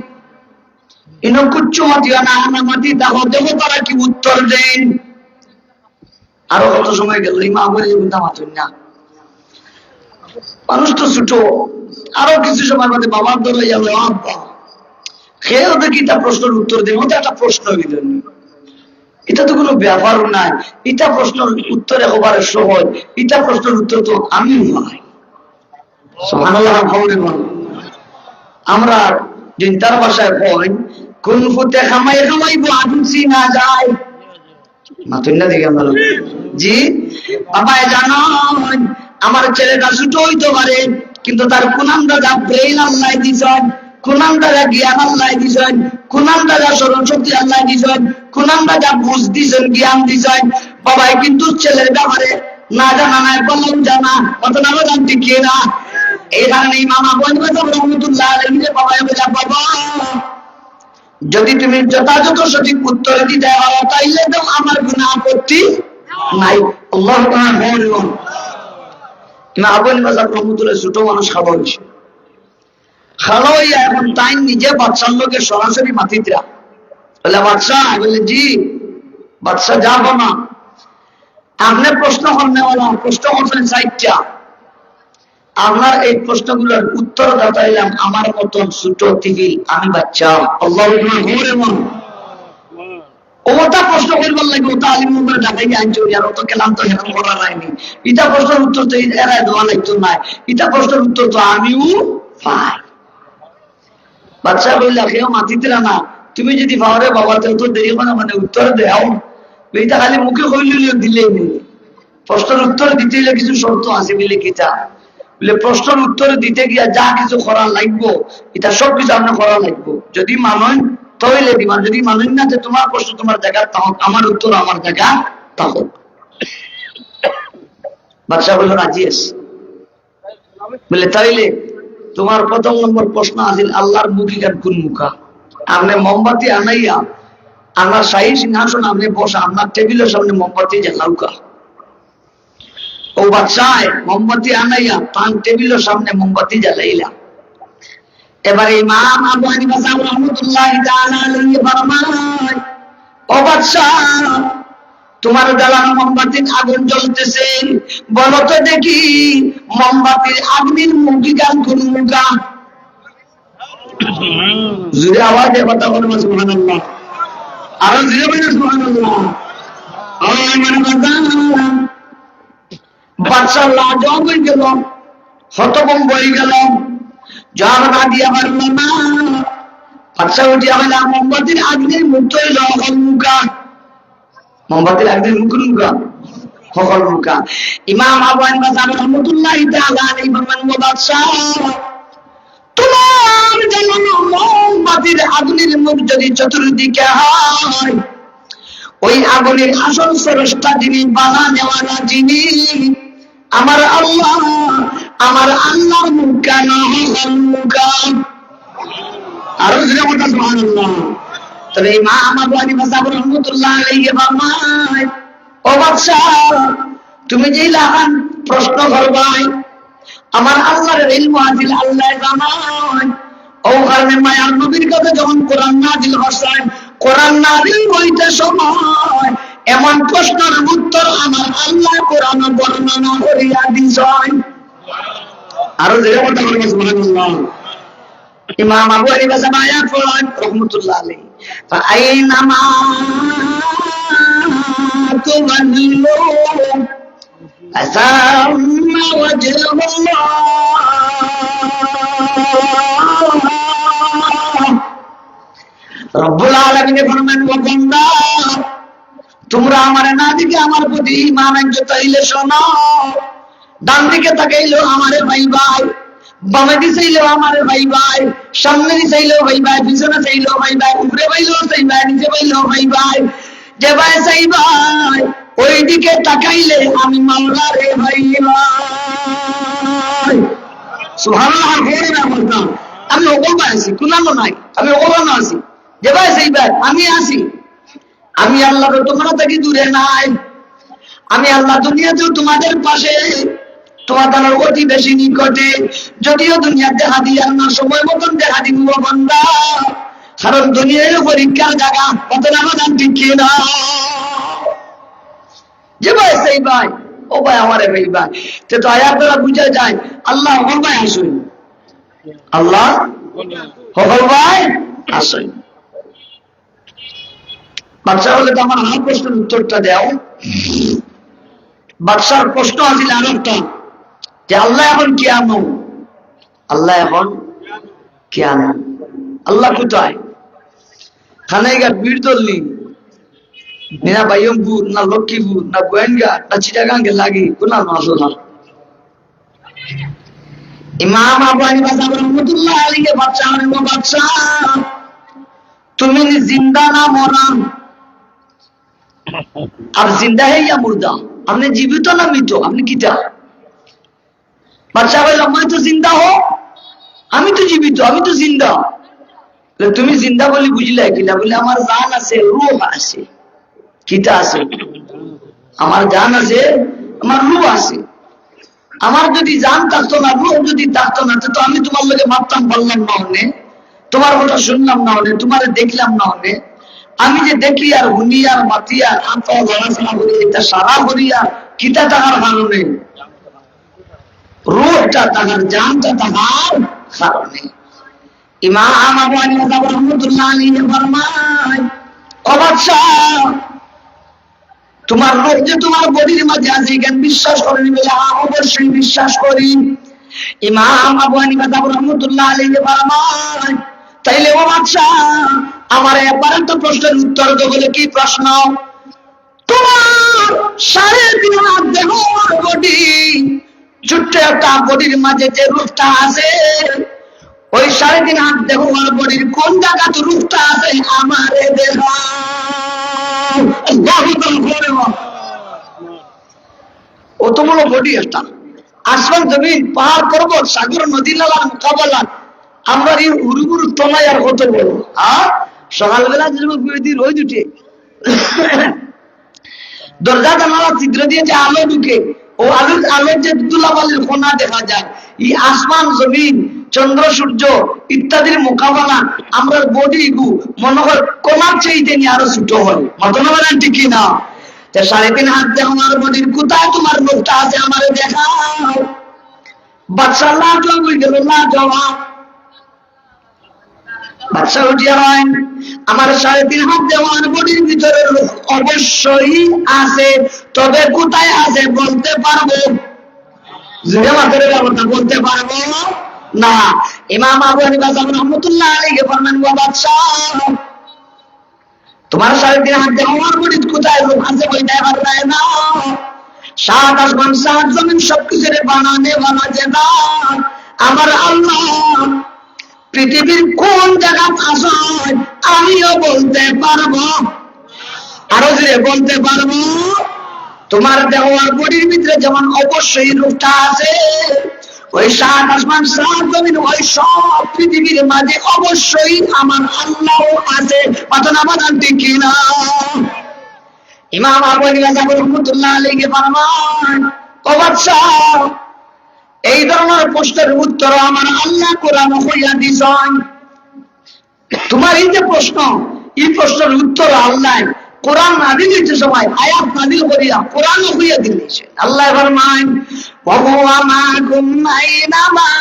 ইনো কুচ্ছু মাতিও না মাতি তাহলে দেবো তারা কি উত্তর দেন আরো কত সময় গেল ইমাম আবু হানিফা মাতুন না মানুষ তো ছোট আরো কিছু সময় মধ্যে বাবার ধরে যাবে আব্বা খেয়েও দেখি তা প্রশ্নের উত্তর দেব ওটা একটা প্রশ্ন এটা তো কোনো ব্যাপারও নাই এটা প্রশ্নের উত্তর একেবারে সহজ এটা প্রশ্নের উত্তর তো আমি ভাই সুবহানাল্লাহ আমরা চিন্তার ভাষায় কই কোন ফুটে খামাইবো আগুনছি না যায় মাতুন না দেখি আমরা জি বাবা জানো আমার ছেলেটা ছোট হইতে পারে কিন্তু তার কোনানটা যা ব্রেইন আল্লাহ দিছেন কোনানটা যা জ্ঞান আল্লাহ দিছেন কোনানটা যা স্মরণ শক্তি আল্লাহ দিছেন কোনানটা যা বুঝ দিছেন জ্ঞান দিছেন বাবাই কিন্তু ছেলের ব্যাপারে না জানা নাই বললাম জানা অত না জানতে কি না এই কারণে ইমাম আবু হানিফা রহমাতুল্লাহ আলাইহি বাবাই বলে বাবা যদি তুমি যথাযথ সঠিক উত্তর দিতে পারো তাইলে তো আমার কোনো আপত্তি নাই আল্লাহু তাআলা বলেন ইমাম আবু হানিফা রহমাতুল্লাহ ছোট মানুষ খাওয়া হয়েছে খাওয়া হইয়া এখন তাই নিজে বাদশার লোকে সরাসরি মাতিতরা বলে বাদশাহ বলে জি বাদশাহ যাবো না আপনি প্রশ্ন করলেন প্রশ্ন করছেন 60টা আপনার এই প্রশ্নগুলোর উত্তর দাঁড়াইলাম আমার মতন ছোট থেকে আমি বাচ্চা আল্লাহু আকবার ওটা প্রশ্ন করবার লাগে ওটা আলিম করে ঢাকাই আনছো আর অত কেলাম তো হেরাম করা হয়নি এটা প্রশ্নের উত্তর তো এরাই দেওয়া লাগতো না এটা প্রশ্নের উত্তর তো আমিও পাই বাচ্চা বললে কেউ মাতিতরা না তুমি যদি পাওয়ারে বাবাতে তো দেরি করে মানে উত্তর দেও এটা খালি মুখে কইলে দিলেই নেই প্রশ্নের উত্তর দিতে হলে কিছু শর্ত আছে বলে কিতা বলে প্রশ্নের উত্তর দিতে গিয়া যা কিছু করা লাগবো এটা সব কিছু আপনার করা লাগবো যদি মানুষ তাহলে দিমান যদি মানুষ না যে তোমার প্রশ্ন তোমার জায়গা তাহক আমার উত্তর আমার জায়গা তাহক বাদশা বলল রাজি আছে বলে তাইলে তোমার প্রথম নম্বর প্রশ্ন আছিল আল্লাহর মুখিকার কোন মুখা আপনি মোমবাতি আনাইয়া আমার শাহী সিংহাসন আপনি বসা আপনার টেবিলের সামনে মোমবাতি জ্বালাউকা ও বাদশাহ মোমবাতি আনাইয়া পান টেবিলের সামনে মোমবাতি জ্বালাইলা এবারে ইমাম আবু হানিফা রহমাতুল্লাহি তাআলা আলাইহি ফরমায় ও বাদশাহ, তোমার জ্বালানো মোমবাতির আগুন জ্বলতেছে, বলো তো দেখি মোমবাতির আগুনের মুখী গান কোন মুখা? জুড়ে আওয়াজে কথা বলবো সুবহানাল্লাহ, আরো জুড়ে বলবো সুবহানাল্লাহ। বাদশাহ লাজবাব হয়ে গেল, হতভম্ব হয়ে গেল, জবাব না দিয়া পারল না। বাদশাহ উঠিয়া বলে মোমবাতির আগুনের মুখ তৈল মুখা, মোমবাতির আগুনের মুখ মুখা সকল মুখা। ইমাম আবু হানিফা রাহমাতুল্লাহি তাআলা আলাইহি বলেন, ও বাদশাহ, তোমার জ্বালানো মোমবাতির আগুনের মুখ যদি চতুর্দিকে হয়, ওই আগুনের আসল স্রষ্টা যিনি, বাধা নেওয়ালা যিনি, আমার আল্লাহ, আমার আল্লাহর মুখ কেন মুখা? আরো জোরে বলতে সুবহানাল্লাহ। তবে ইমাম আবু হানিফা রাহমাতুল্লাহি আলাইহি ফরমায়, ও বাদশাহ, তুমি যে লাগান প্রশ্ন করবাই, আমার আল্লাহর ইলম আজিল আল্লাহ জানায়। ও কারণে মায়ার নবীর কথা যখন কোরআন নাযিল হইছে, কোরআন নাযিল হইতে সময় এমন প্রশ্নের উত্তর আমার আল্লাহ কোরআন বর্ণনা করিয়া দিছেন। আরো জোরে বলতে সুবহানাল্লাহ। ইমাম আবু হানিফা আয়াত পড়েন রাহমাতুল্লাহ আলাইহি, ফাআইনামা তুওয়াল্লু ফাসাম্মা ওয়াজহুল্লাহ। রব্বুল আলামিন ফরমান, ও বান্দা, তোমরা আমারে না দিকে আমার প্রতি ঈমান আনছো, তাইলে শোনো, ডান দিকে তাকাইলো আমারে ভাই ভাই, বামে দিকে চাইলেও আমারে ভাই ভাই, সামনে দিকে চাইলেও ভাই ভাই, পিছনে চাইলেও ভাই ভাই, উপরে পাইলেও চাই ভাই, নিচে পাইলেও ভাই ভাই, যে ভাই চাই ভাই, ওই দিকে তাকাইলে আমি মাওলা রে ভাই ভাই। সুবহানাল্লাহ। বলতাম আমি ওগল ভাই আছি, কুনানো নাই, আমি ওগল না আছি, যে ভাই চাই ভাই আমি আছি। আমি আল্লাহ তোমরা থেকে দূরে নাই, আমি আল্লাহ দুনিয়াতেও তোমাদের পাশে, তোমাদের অতি বেশি নিকটে। যদিও দুনিয়া দেখা দিয়ে না, সময় মতন দেখা দিব বান্দা, কারণ দুনিয়ার পরীক্ষার জায়গা, কত রামাদান ঠিক না। যে ভাই সেই ভাই, ও ভাই আমারে ভাই ভাই, তো আয়াত দ্বারা বুঝা যায় আল্লাহ সকল ভাই আসুন, আল্লাহ সকল ভাই আসুন। বাদশাহ বলে, তো আমার আর প্রশ্নের উত্তরটা দাও। বাদশার প্রশ্ন আছিল আর একটা, যে আল্লাহ এখন কেমন? আল্লাহ এখন কেমন? আল্লাহ কোথায়? খানাইঘাট, বীরদল্লি, না বাইয়মপুর, না লক্ষ্মীপুর, না গোয়েনঘাট, না চিটাগাঙ্গে লাগি কোন আসল? ইমাম আবু হানিফা রাহমাতুল্লাহি আলাইহি বাদশাহ, বাদশাহ, তুমি জিন্দা না মরা? আর জিন্দা হইয়া মুর্দা, আপনি জীবিত না মৃত? আপনি কিটা? বাদশাহ বলল, আমি তো জিন্দা হো, আমি তো জীবিত, আমি তো জিন্দা। তুমি জিন্দা বলি বুঝলে কিনা? বলে আমার জান আছে, রূহ আছে। কিটা আছে? আমার জান আছে, আমার রূহ আছে। আমার যদি জান থাকতো না, রূহ যদি থাকতো না, তো আমি তোমার লোকে ভাবতাম পারলাম না হনে, তোমার কথা শুনলাম না হনে, তোমার দেখলাম না হনে। আমি যে দেখি আর হুনি আর মাতি আর আত্মা গড়াশোনা করি, এটা সারা করি আর কিতা টাকার কারণে, রূহটা টাকার, জানটা টাকার কারণে। ইমাম আবু হানিফা রাহমাতুল্লাহি আলাইহি ফরমায়, ও বাদশাহ, তোমার রূহ যে তোমার বডির মাঝে আছে, কেন বিশ্বাস করেনি? বলে অবশ্যই বিশ্বাস করি। ইমাম আবু হানিফা রাহমাতুল্লাহি আলাইহি ফরমায়, তাইলে ও বাদশাহ, আমার একবার একটা প্রশ্নের উত্তর দাও। বলে, কি প্রশ্ন? তোমার 3.5 হাত দেহ আর বডি, ছোট্ট একটা বডির মাঝে যে রূহটা আছে, ওই 3.5 হাত দেহ আর বডির কোন জায়গাতে রূহটা আছে? আমারে দেখা। অত বড় বডি একটা, আসমান জমিন পাহাড় পর্বত সাগর নদী নালা মোকাবেলা, আমরা এই উরুগুরু তলায় আর কত বড়। আর সকালবেলা যুবক রোজ উঠে দরজা জানালা ছিদ্র দিয়ে যে আলো ঢুকে, ও আলোর যে দুলাবালির কোনা দেখা যায়, এই আসমান জমিন চন্দ্র সূর্য ইত্যাদির মোকাবেলা আমরা বডি গু মনে হয় কমার চাইতে নিয়ে আরো ছোট হয়, ঘটনা বলেন ঠিক কিনা? 3.5 হাত দিয়ে আমার বডির কোথায় তোমার মুখটা আছে আমার দেখাও। বাচ্চা লাজবাব হয়ে গেল, লাজবাব বাচ্চা উঠিয়া হয় আমার 3.5 হাত দেওয়ার বডির ভিতরে অবশ্যই আছে, তবে কোথায় আছে বলতে পারবো? বলতে পারবো না। ইমাম আবু হানিফা রাহমাতুল্লাহ আলাইহি ফরমান, ও বাদশা তোমার 3.5 হাত দেওয়ার বডির কোথায় আছে বলতে পারবে না। 7 আসমান 7 জমিন সবকিছুর বানানে বানা যে না আমার আল্লাহ পৃথিবীর কোন জায়গা আছে আমিও বলতে পারবো, আরো জোরে বলতে পারবো। তোমার দেওয়ার বডির ভিতরে যেমন অবশ্যই রূপটা আছে, ওই 7 আসমান 7 জমিন ওই সব পৃথিবীর মাঝে অবশ্যই আমার আল্লাহ আছে, পাতনা বাদান ঠিক কিনা? ইমাম আবু হানিফা রাহমাতুল্লাহ আলাইহি ফরমান, ও বাদশা এই ধরনের প্রশ্নের উত্তর আমার আল্লাহ কোরআন হইয়া দিছেন। তোমার এই যে প্রশ্ন, এই প্রশ্নের উত্তর আল্লাহ কোরআন নাযিল হইতে সময় আয়াত নাযিল করিয়া কোরআন হইয়া দিয়েছে। আল্লাহ ফরমান, ওয়া হুয়া মাকুম আইনামা,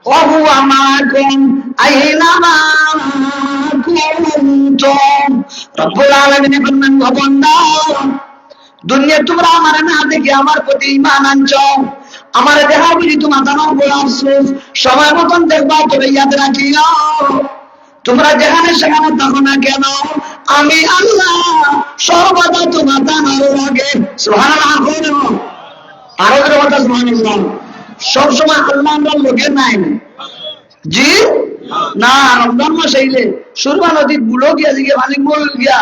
ওয়া হুয়া মাকুম আইনামা কুনতুম। রব্বুল আলামিন ফরমান, ও বান্দা দুনিয়া তোমরা আমার না দেখে আমার প্রতি ঈমান আনছো, আমার দেখা বুঝি তোমার জানার বড় আফসোস, সময় মতন দেখবা তবে ইয়াদ রাখিও তোমরা যেখানে সেখানে থাকো না কেন আমি আল্লাহ সর্বদা তোমার জানার লাগে। সুবহানাল্লাহ, আরো কথা সুবহানাল্লাহ। সবসময় আল্লাহ আমরা লোকের নাই জি না। রমজান মাস আইলে সুরমা নদীর বুড়ো গিয়া দিকে পানি বল গিয়া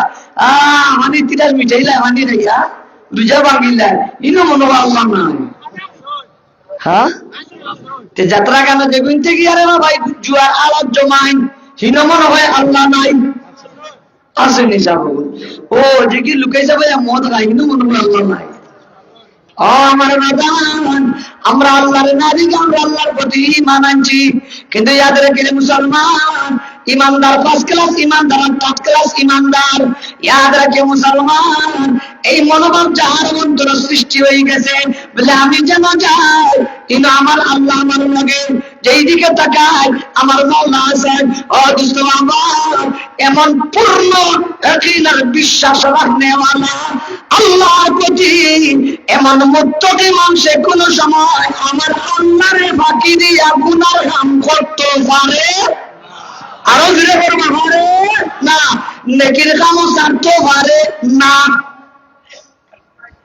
পানি তিরাস মিঠাইলা পানি খাইয়া রোজা ভাঙিলা, ইনো মনে হয় আল্লাহ নাই। হ্যাঁ যাত্রা কেন যেগুন থেকে আরে না ভাই জুয়ার আলাদ জমাইন, হিনো মনে হয় আল্লাহ নাই। আসেনি যাব ও যে কি লুকাই যাবে মদ খাই, হিনো মনে হয় আল্লাহ নাই। আমার বাদান আমরা আল্লাহর নারীকে আমরা আল্লাহর প্রতি ঈমান আনছি, কিন্তু ইয়াদ রেখে মুসলমান ইমানদার ফার্স্ট ক্লাস ইমানদার, টপ ক্লাস ইমানদার। ইয়াদ রাখে মুসলমান এই মনোভাব যার অন্তর সৃষ্টি হয়ে গেছে বলে আমি যেন যাই কিন্তু আমার আল্লাহ আমার লগে, যেই দিকে তাকাই আমার মাওলা আছেন। ও দোস্ত আমার এমন পূর্ণ ইয়াকিনার বিশ্বাস রাখনেওয়ালা আল্লাহর প্রতি এমন মুত্তাকি মানুষে কোন সময় আমার আল্লাহরে ফাঁকি দিয়া গুনার কাম করতে পারে, আরো ধীরে করতে পারে না, নেকির কামও ছাড়তে পারে না,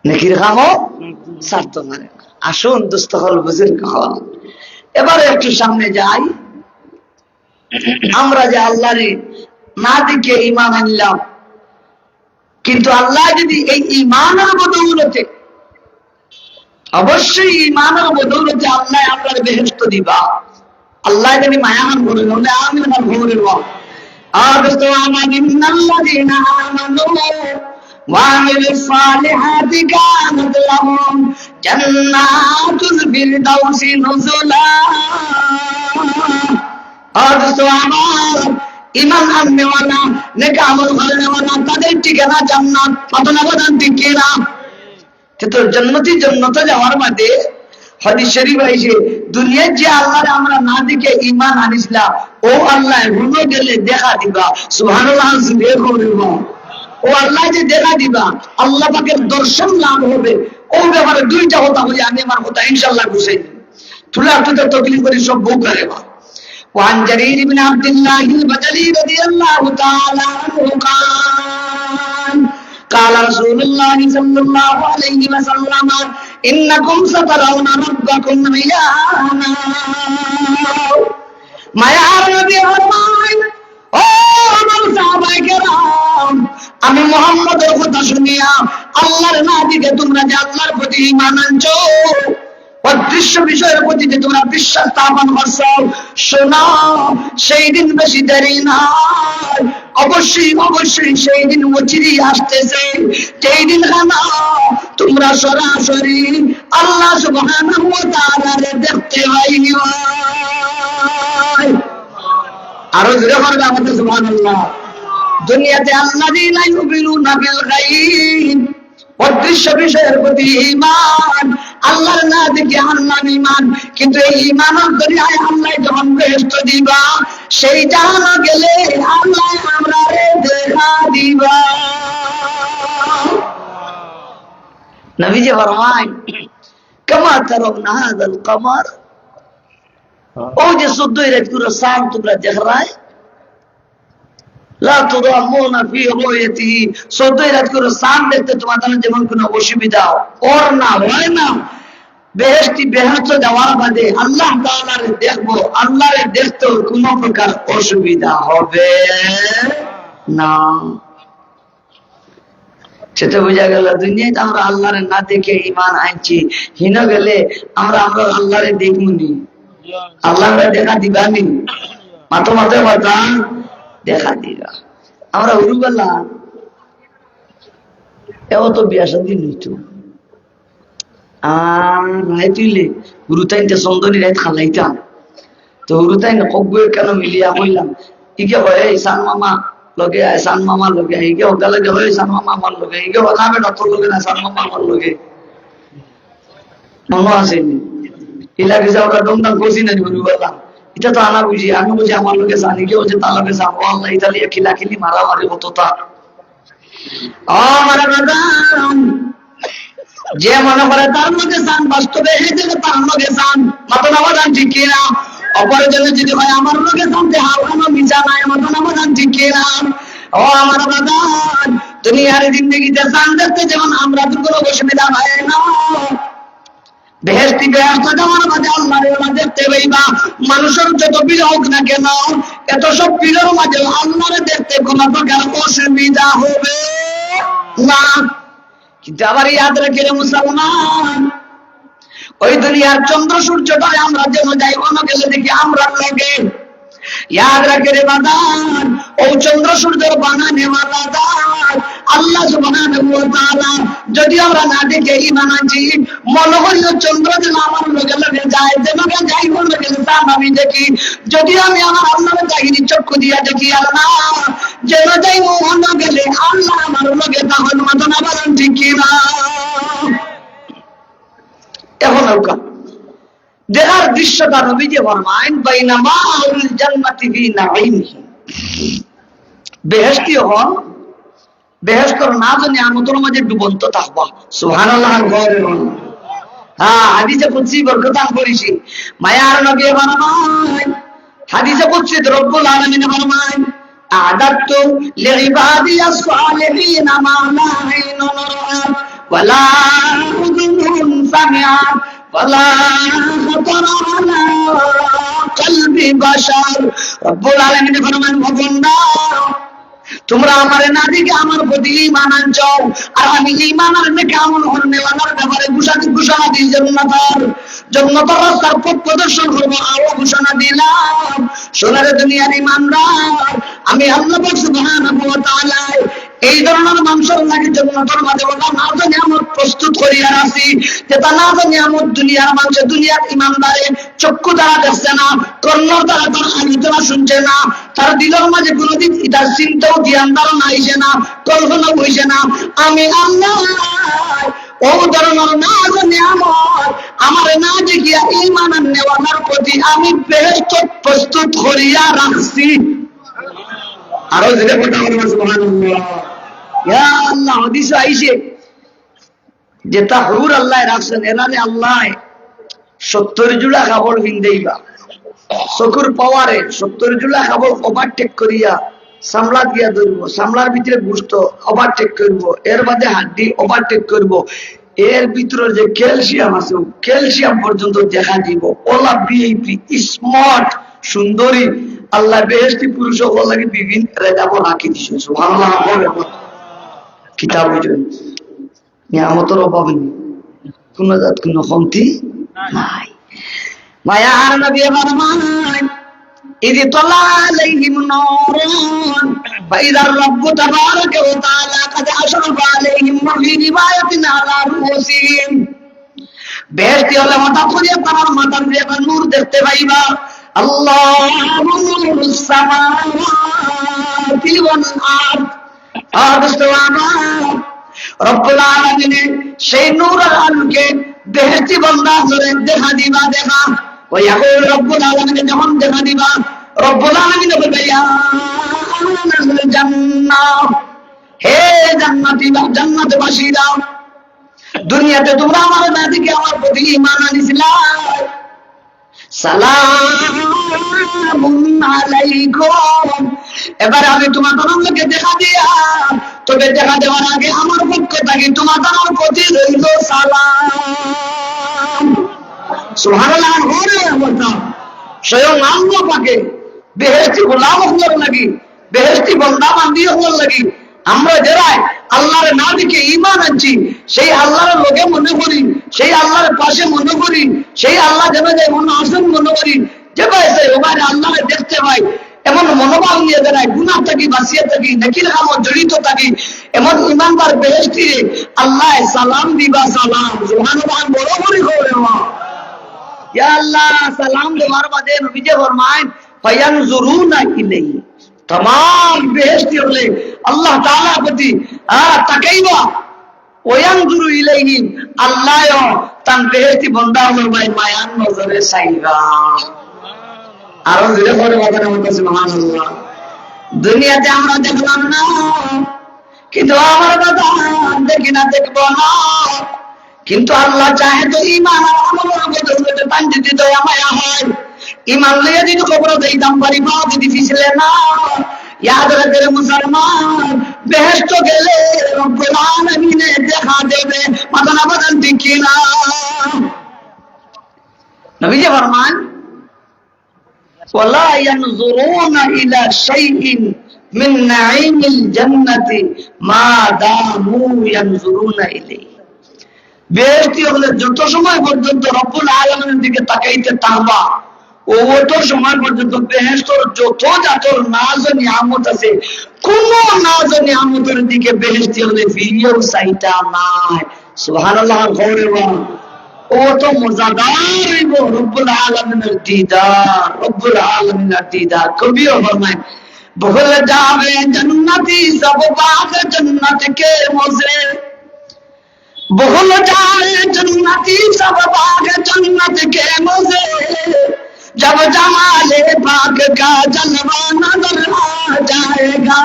নেকির কামও ছাড়তে পারে। আসুন দোস্ত হল বুঝেন কখন। এবারে একটু সামনে যাই। আমরা যে আল্লাহরে না দিকে ঈমান আনলাম, কিন্তু আল্লাহ যদি এই ঈমানের বদৌলতে, অবশ্যই ঈমানের বদৌলতে আল্লাহ আপনার বেহেশত দিবা। আল্লাহ যদি মায়ান করে বলে আমি না ভরে আদতো আমাদিনাল্লাযিনা আমানু ওয়া আমিলুস সালিহাতি কানাত লাহুম জান্নাতুল ফিরদাউসি নুজুলা। আদতো আমার ঈমান আননেওয়ালা নেক আমল করেনেওয়ালা তাদের ঠিকানা জান্নাত, পাতনা বাদান ঠিক কিনা? তো জান্নাতি জান্নাতে যাওয়ার মাঝে হাদিস শরীফ আইছে দুনিয়ার যে আল্লাহরে আমরা না দেখে ঈমান আনিছিলাম ও আল্লাহ ভুলে গেলে দেখা দিবা। সুবহানাল্লাহ, জুড়ে করব ও আল্লাহ যে দেখা দিবা, আল্লাহ পাকের দর্শন লাভ হবে। ও ব্যাপারে দুইটা কথা বলি, আমি আমার কথা ইনশাআল্লাহ বুঝাই তুলা তুতে তকলিফ করি সব বউ করে বা। وعن جرير بن عبد الله البجلي رضي الله تعالى عنه قال قال رسول الله صلى الله عليه وسلم إنكم سترون ربكم عيانا। মায়ার নবী ফরমান, ও আমার সাহাবায়ে কেরাম আমি মুহাম্মদের কথা শুনিয়া আল্লাহর নাবিকে তোমরা যে আল্লাহর প্রতি ঈমান আনছো, অদৃশ্য বিষয়ের প্রতি যে তোমরা বিশ্বাস স্থাপন করছো, শোনো সেই দিন বেশি দেরি নয়, অবশ্যই অবশ্যই সেই দিন অচিরেই আসতেছে, যেই দিন তোমরা সরাসরি আল্লাহ সুবহানাহু ওয়া তাআলাকে দেখতে পাইবা। আরো জোরে করবে আমাদের সুবহানাল্লাহ। দুনিয়াতে আল্লাযীনা ইউমিনুনা বিল গায়ব, অদৃশ্য বিষয়ের প্রতি ঈমান, আল্লাহর না দেখে আল্লাহর ঈমান। কিন্তু এই ঈমানের দুনিয়ায় আল্লাহ যখন বেহেশত দিবা, সেই জাহান্নামে গেলে আল্লাহ আমরারে দেখা দিবা। নবীজি ফরমায় কামা তারাউনা হাযাল কমার, ও যে 14 রাত করে চাঁদ তোমরা দেখরায়, লা তুদামুনা ফি রুয়াতিহি, 14 রাত করে চাঁদ দেখতে তোমাদের যেমন কোনো অসুবিধা ওর না হয় না, বেহেশতে যাওয়ার বাদে আল্লাহ তাআলার দেখবো, আল্লাহর দেখতে কোনো প্রকার অসুবিধা হবে না। সেটা বোঝা গেল দুনিয়াতে আমরা আল্লাহর না দেখে ঈমান আনছি, হিন গেলে আমরা আল্লাহর দেখমুনি, আল্লাহরে দেখা দিবানি, মাথা মাথায় কথা দেখা দিবা। আমরা উরুবেলা এও তো বিয়া শাদী নিতো আর রায় তুইলে হুরুতাইনটা চন্দনী রায় খালাইতাম, তো হুরুতাইন কব্বই কেন মিলিয়া হইলাম, ইকে হয় ঈশান মামা লগে, ঈশান মামা লগে, ইকে হোকা লগে হয় ঈশান মামা আমার লগে, ইকে কথা হবে ডক্টর লগে না ঈশান মামা আমার লগে, মনে আসেনি ইলা কিছু ওরা দমদাম করছি না হুরুবেলা। এটা তো আনা বুঝি, আমি বুঝি আমার লোকে জানি, কেউ যে তার লোকে যাবো, আল্লাহ ইতালিয়া খিলাখিলি মারামারি হতো তা। যে মনে করে তার লোকে যান, বাস্তবে এই যে তার লোকে যান, মাথা নামাজান ঠিক কিনা, অপরের জন্য যদি হয় আমার লোকে জানতে হাওয়ানো মিশা নাই, মাথা নামাজান ঠিক কিনা। ও আমার বাদান, দুনিয়ার জিন্দগিতে জান দেখতে যেমন আমরা তো কোনো অসুবিধা হয় না, বেহেশতি বেহেশত যাওয়ার মাঝে আল্লাহর দেখতে পাইবা। মানুষের যত বিল হোক না কেন, এত সব বিলের মাঝে আল্লাহর দেখতে কোনো প্রকার অসুবিধা হবে না। কিন্তু আবার ইয়াদ রেখে রে মুসলমান, ওই দুনিয়ার চন্দ্র সূর্যটাই আমরা যেন যাই অন্য গেলে দেখি আমরা লাগে, याद रखे रे बादान ओ चंद्र सूर्य बनाने वाला दान আল্লাহ সুবহানাহু ওয়া তাআলা যদি আমরা না দেখে ঈমান আনছি মনে করি চন্দ্র যেন আমার লগে লগে যায় যেন যাই বলবে তা আমি দেখি যদি আমি আমার আল্লাহর চাহিদি চক্ষু দিয়া দেখি আল্লাহ যেন যাই মন গেলে আল্লাহ আমার লগে তাহলে মাথা না বলেন ঠিক কি না এখন ওকা দেখার দৃশ্যটা নবীজি ফরমায়েন বাইনামা আউল জান্নাতি ফি নাঈমিহি বেহেশতি হন বেহেশতর নাজ নিয়ামতের মাঝে ডুবন্ত থাকবা সুবহানাল্লাহ হ্যাঁ হাদিসে কুদসি বরকতান করেছি মায়ার নবী ফরমায় হাদিসে কুদসি রব্বুল আলামিন ফরমায় আ'দাতু লিইবাদিয়াস সালিহিন মা লা আইনুন রাআত ওয়ালা উযুনুন সামিআত ওয়ালা খাতারা আলা কলবি বাশার রব্বুল আলামিন ফরমান বান্দা তোমরা আমারে না দিকে আমার প্রতি ঈমান আনছো আর আমি ঈমান আনলে কেমন হন্নে আমার ব্যাপারে ঘোষণা দিই জান্নাতের রাস্তার পথ প্রদর্শন করব আর ঘোষণা দিলাম সোনার দুনিয়ার ঈমানদার আমি আল্লাহ পাক সুবহানাহু ওয়া তাআলা এই ধরনের মানুষের লাগি জান্নাতের মাঝে ওটা না জানি আমরা প্রস্তুত করিয়া রাখি যেটা না জানি আমার দুনিয়ার মানুষ দুনিয়ার ঈমানদারে চক্ষু দ্বারা দেখছে না কর্ণ দ্বারা তার আলোচনা শুনছে না তার দিলের মাঝে কোনোদিন এটার চিন্তাও ধ্যান ধারণা আইছে না কল্পনা হইছে না আমি আল্লাহ ও ধরনের না জানি আমার না দেখিয়া ঈমান নেওয়ার প্রতি আমি বেহেশত প্রস্তুত করিয়া রাখছি আরো যেটা কথা বলবো সুবহানাল্লাহ ইয়া আল্লাহ হাদিস আইছে যেটা হুর আল্লাহ রাখছেন এনারে আল্লাহ 70 জোড়া কাপড় ভিন্দেইবা চকুর পাওয়ারে 70 জোড়া কাপড় ওভারটেক করিয়া সামলা দিয়া ধরবো সামলার ভিতরে গোশত ওভারটেক করব এর বাদে হাড্ডি ওভারটেক করব এর ভিতরে যে ক্যালসিয়াম আছে ক্যালসিয়াম পর্যন্ত দেখা দিব ওলা ভিআইপি স্মার্ট সুন্দরী আল্লাহ বেহেশতি পুরুষ হওয়ার লাগে বিভিন্ন রেজাবো রাখি দিছে সুবহানাল্লাহ কিতাব বুঝুন নিয়ামতের অভাব নেই কোনো জাত কোনো কমতি নাই মায়ার নবী ফরমান ইদি তালা আলাইহিম নূরুন ফাইদা রাব্বু তাবারাকা ওয়া তাআলা কাদ আশরাফা আলাইহিম ফি রিওয়ায়াতিন আলা রুসিহিম বেহেশতি হলে মাথা করিয়া তার মাথার উপরে নূর দেখতে পাইবা আল্লাহু নূরুস সামাওয়াতি ওয়াল আরদ। রব্বুল আলামিনের সেই নূর আর আলোকে বেহেশতি বান্দা ধরে দেখা দিবা দেখা। ওই ইয়াকুল রব্বুল আলামিনের যখন দেখা দিবা, রব্বুল আলামিন বলবে ইয়া আহলাল জান্নাহ, হে জান্নাতীরা, জান্নাতবাসীরা, দুনিয়াতে তোমরা আমার নবীকে আমার প্রতি ঈমান আনিছিলা, সালামুন আলাইকুম। এবার আমি তোমাদের লোকে দেখা দিয়া, তবে দেখা দেওয়ার আগে আমার পক্ষ থেকে তোমাদের প্রতি রইল সালাম। সুবহানাল্লাহ। স্বয়ং আল্লাহ পাকে বেহেশতি গোলাম হওয়ার লাগি, বেহেশতি বান্দা বান্দি হওয়ার লাগি আমরা যারা আল্লাহর নামকে ঈমান আনছি, সেই আল্লাহর লোকে মনে করি, সেই আল্লাহর পাশে মনে করি, সেই আল্লাহ যেন যেমন আসন মনে করি, যে পাইছে ওখানে আল্লাহকে দেখতে পাই, এমন মনোভাব নিয়ে দাঁড়ায়, গুনাহ থাকি বাঁচিয়ে থাকি, নেকির কামে জড়িত থাকি, এমন ঈমানদার বেহেশতি আল্লাহ সালাম দিবা। সালাম সুবহানাল্লাহ, বড় বড় করে ইয়া আল্লাহ সালাম দেওয়ার বাদে নবীজি ফরমায় ফায়ানজুরুনা ইলাইহি, तमाम बेहेशती হলে আল্লাহ তাআলা প্রতি তাকাইবা। ওয়ানজুরু ইলাইহি, আল্লাহ তান বেহেশতি বান্দা হলো ভাই মায়ার নজরে চাইবা। আরো ধীরে করে বাজারে বলতে সুবহানাল্লাহ। দুনিয়াতে আমরা দেখলাম না, কিন্তু আমার কথা দেখি না, দেখবো না, কিন্তু আল্লাহ চাহে তো ঈমান আর আমলের বদলে পান দিতে দয়া মায়া হয়। ঈমান লইয়া যদি কবর দেই দাম বাড়ি পাও যদি ফিসলে না, याद रखे मुसलमान, बेहेश्त गेले रब्बुल आलमीन দেখা দেবে, মাথা বদল দিকি না। নবীজি ফরমান ওয়ালা ইয়ানজুরুনা ইলা শাইইন মিন নাঈমিল জান্নাতি মা দামু ইয়ানজুরুনা ইলাইহি। বেহেশতি হলে যত সময় পর্যন্ত রব্বুল আলামিনের দিকে তাকাইতে থাকবা, ওত সময় পর্যন্ত বেহেশতের যত জাতর নাজ নিয়ামত আছে, কোন নাজ নিয়ামতের দিকে বেহেশতি হলে ফিরিয়েও চাইতা নাই। সুবহানাল্লাহ। ও তো মজাদার হইব রব্বুল আলামিনের দিদার, রব্বুল আলামিনের দিদার। কবিও ফরমায় ভুল যাবে জান্নাতি সব বাগ জান্নাত কে মজে, ভুল जाए जन्नती सब बाग जन्नत के मजे, जब जमाले पाक का जलवा नजर आ जाएगा,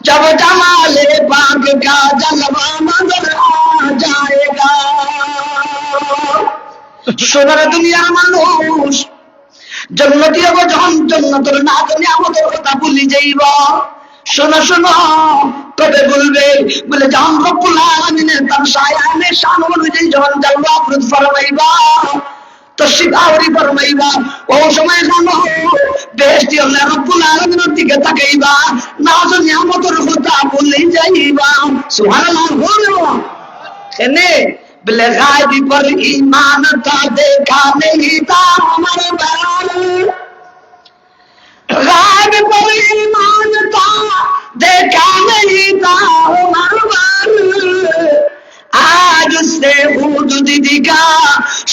जब जमाले पाक का जलवा नजर आ जाएगा। সোনার দুনিয়ার মানুষ জান্নাতি হবে যখন জান্নাতের নাজ নিয়ামতের কথা ভুলে যাইবা। শোনো শোনো, তবে বলবে বলে যখন রব্বুল আলামিনের তার শায়ানে শান অনুযায়ী যখন জালওয়া আফরোজ ফরমাইবা, তশরিফ আওরি ফরমাইবা, ও সময় জানো বেহেশতি হলে রব্বুল আলামিনের দিকে তাকাইবা, নাজ নিয়ামতের কথা ভুলে যাইবা। সুবহানাল্লাহ। এনে বলে গায়ব पर ईमान था देखा नहीं था हमारे बाल, गायब पर ईमान था देखा नहीं था हमारे बाल, आज से हुद दीदी का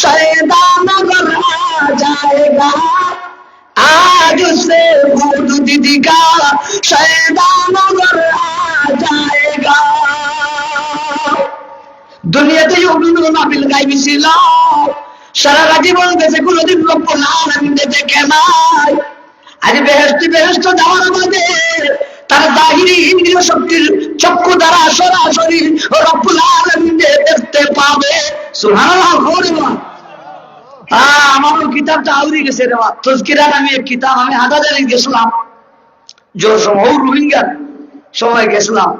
शैदा नजर आ जाएगा, आज से हुद दीदी का शैदा नजर आ जाएगा। দুনিয়াতে ইউমিনুনা না বিল গায়বি ছিল, সারা জীবন বেঁচে কোনোদিন রব্বুল আলামিন দেখে নাই। আজ বেহেশত যাওয়ার বাদে তার জাহিরি ইন্দ্রিয় শক্তির চক্ষু দ্বারা সরাসরি রব্বুল আলামিন দেখতে পাবে। সুবহানাল্লাহ। আমার কিতাবটা আউরি গেছে রে বাবা, তাজকিরা নামে এক কিতাব, আমি হাজারে গেছিলাম জোর সময় রোহিঙ্গার সময় গেছিলাম,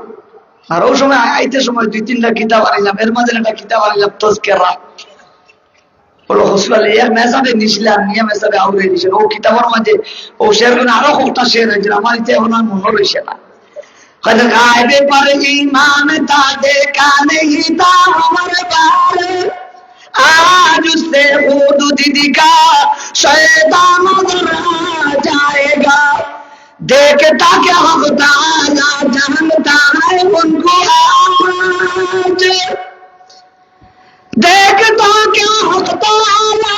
আর ওই সময় আইতে সময় 2-3টা কিতাব আনিলাম, এর মাঝে একটা কিতাব আনিলাম তাজকিরা। বলো হোসবালে এক মেসাবে নিছিলাম, নিয়ে মেসাবে আউরে নিছেন। ও কিতাবের মাঝে ও শেরগুলো আরো কতটা শের হয়েছিল, আমার ইতে এখন আর মনে রয়েছে না। গায়বে पर ईमान था देखा नहीं था हमारे बाल, आज उससे खुद दीदी का शैतान नजर आ जाएगा, देखता क्या होता ना जानता है उनको आज, देखता क्या होता ना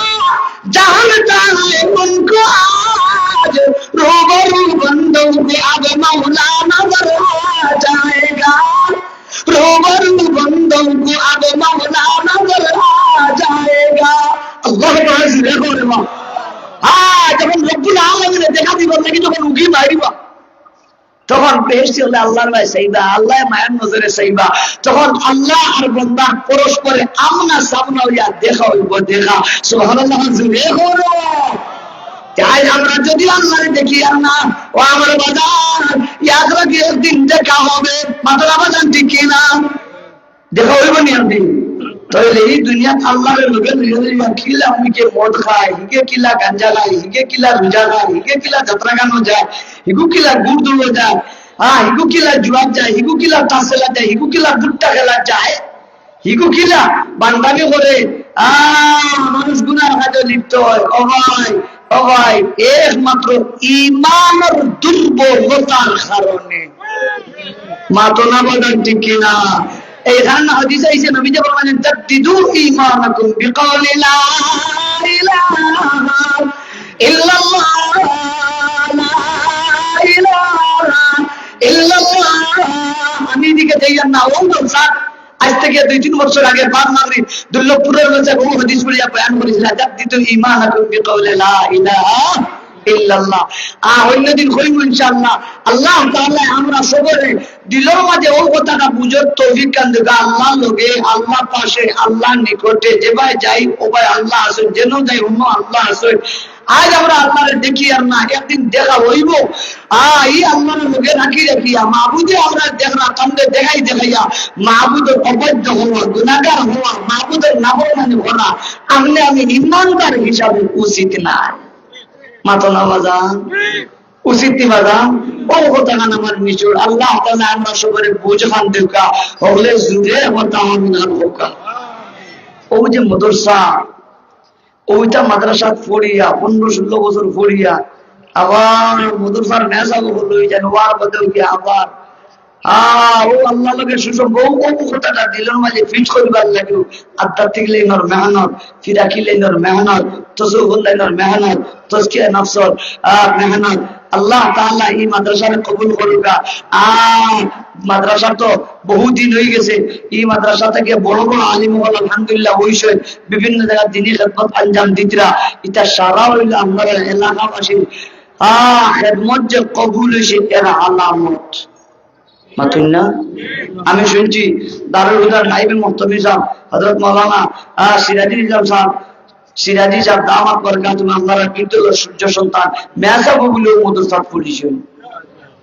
जानता है उनको आज, रो को अब मौला नजर आ जाएगा, रूबरू बंदों को अब मौला नजर आ जाएगा। अल्लाह देखो रे बाप, হ্যাঁ যখন রব্বুল আলামিন দেখা দিব নাকি যখন উকি মারিবা তখন বেহেশতি হলে আল্লাহর ভাই চাইবা, আল্লাহ মায়ের নজরে চাইবা, তখন আল্লাহ আর বান্দা পরস্পরে আমনা সামনা হইয়া দেখা হইব, দেখা সুবহানাল্লাহ জুড়ে করো। তাই আমরা যদি আল্লাহরে দেখি আর না ও আমার বাজার ইয়াদ রাখি একদিন দেখা হবে, মাত্র বাজান ঠিক কিনা দেখা হইব নি একদিন। তাহলে এই দুনিয়া আল্লাহর লোকের কিলা অনেকে মদ খায়, হিগে কিলা গাঞ্জা খায়, হিগে কিলা রোজা খায়, হিগে কিলা যাত্রা গানো যায়, হিগু কিলা গুড় দুলো যায়, হ্যাঁ হিগু কিলা জুয়ার যায়, হিগু কিলা তাসেলা যায়, হিগু কিলা গুট্টা খেলা যায়, হিগু কিলা বান্দামি করে মানুষ গুনার কাজে লিপ্ত হয়। ও ভাই একমাত্র ইমানের দুর্বলতার কারণে, মাতো না বলেন ঠিক কিনা? এইখানে হাদিসে আইছে নবী যে বলেন তাদদিদু ঈমানাকুম বিকাউলি লা ইলাহা ইল্লাল্লাহ, লা ইলাহা ইল্লাল্লাহ। আমি দিকে যাইয়া না ও বলছান আজ থেকে 2-3 বছর আগে বাদ মাগরিব দুর্লভপুরের মধ্যে বহু হাদিস পড়িয়া বয়ান করেছিল তাদদিদু ঈমানাকুম বিকাউলি লা ইলাহা ইল্লাল্লাহ। অন্যদিন হইব ইনশাআল্লাহ। আল্লাহ তাআলা আমরা সবরে দিলের মাঝে ওই কথাটা বুঝার তৌফিক কান দেগা। আল্লাহ লগে, আল্লাহ পাশে, আল্লাহ নিকটে যে ভাই যাই ও ভাই আল্লাহ আছে, যেন যাই অন্য আল্লাহ আছে। আজ আমরা আল্লাহরে দেখি আর না, একদিন দেখা হইব। এই আল্লাহর লগে রাখি রাখিয়া মাহবুদে আমরা দেখরা কামে দেখাইয়া মাহবুদের অবৈধ হওয়া, গুনাহগার হওয়া, মাহবুদের নাফরমানি করা আমি ইমানদার হিসাবে উচিত না। মাতো না বাজান, উচিত নি বাজান? ও কথা গান আমার নিচুর আল্লাহ তাআলা আমরা সবারে বুঝান দেউকা হলে জুড়ে কথা আমি না হোকা। ও যে মাদ্রাসা, ওইটা মাদ্রাসা পড়িয়া 15-16 বছর পড়িয়া আবার মাদ্রাসার নেশাবো হলো যেন ওয়ার বদল গিয়া আবার ও আল্লাহ লগে সুসম্ভব ও কথাটা দিলের মাঝে ফিট করিবার লাগিও। আধ্যাত্মিক লাইনের মেহনত, ফিরাকি লাইনের মেহনত, তসawwuf লাইনের মেহনত, তাজকিয়া নফসর মেহনত আল্লাহ তাআলা এই মাদ্রাসারে কবুল করুকা। মাদ্রাসা তো বহুদিন হয়ে গেছে, এই মাদ্রাসা থেকে বড় বড় আলিম হল আলহামদুলিল্লাহ হইছে, বিভিন্ন জায়গায় দিনী খেদমত আঞ্জাম দিতরা। এটা সারা হইল আমরা এলাকাবাসী খেদমত যে কবুল হয়েছে এর আলামত। মাতুন না? আমি শুনছি দারুল হুদার নাইবে মুফতি সাহেব হযরত মাওলানা সিরাজি নিজাম সাহেব, সিরাজি সাহেব দামাত বরকাতুহু আপনারা কিন্তু সূর্য সন্তান মেসা বগুলো মাদ্রাসা পড়িছেন।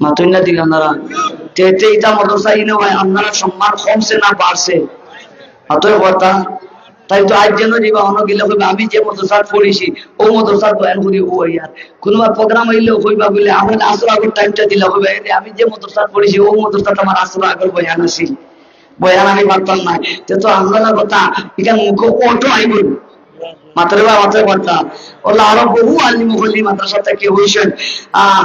মাতুন না দিগানারা তেতে এটা মাদ্রাসা ইনে হয় আপনারা সম্মান কমছে না বাড়ছে? অতএব কথা তাই তো আজ যেন দিবা অনগিলে হইবে আমি যে মাদ্রাসা পড়িছি ও মাদ্রাসার বয়ান করি ও ইয়ার কোনো প্রোগ্রাম হইলে হইবা বলে আমরা আসর আগের টাইমটা দিলে হবে আমি যে মাদ্রাসা পড়িছি ও মাদ্রাসাটা আমার আসর আগের বয়ান আছে, বয়ান আমি পারতাম না। তো আমরা কথা এটা মুখ অটো আইব আরো বহু আলিম মুহল্লি মাদ্রাসা থেকে হইছেন।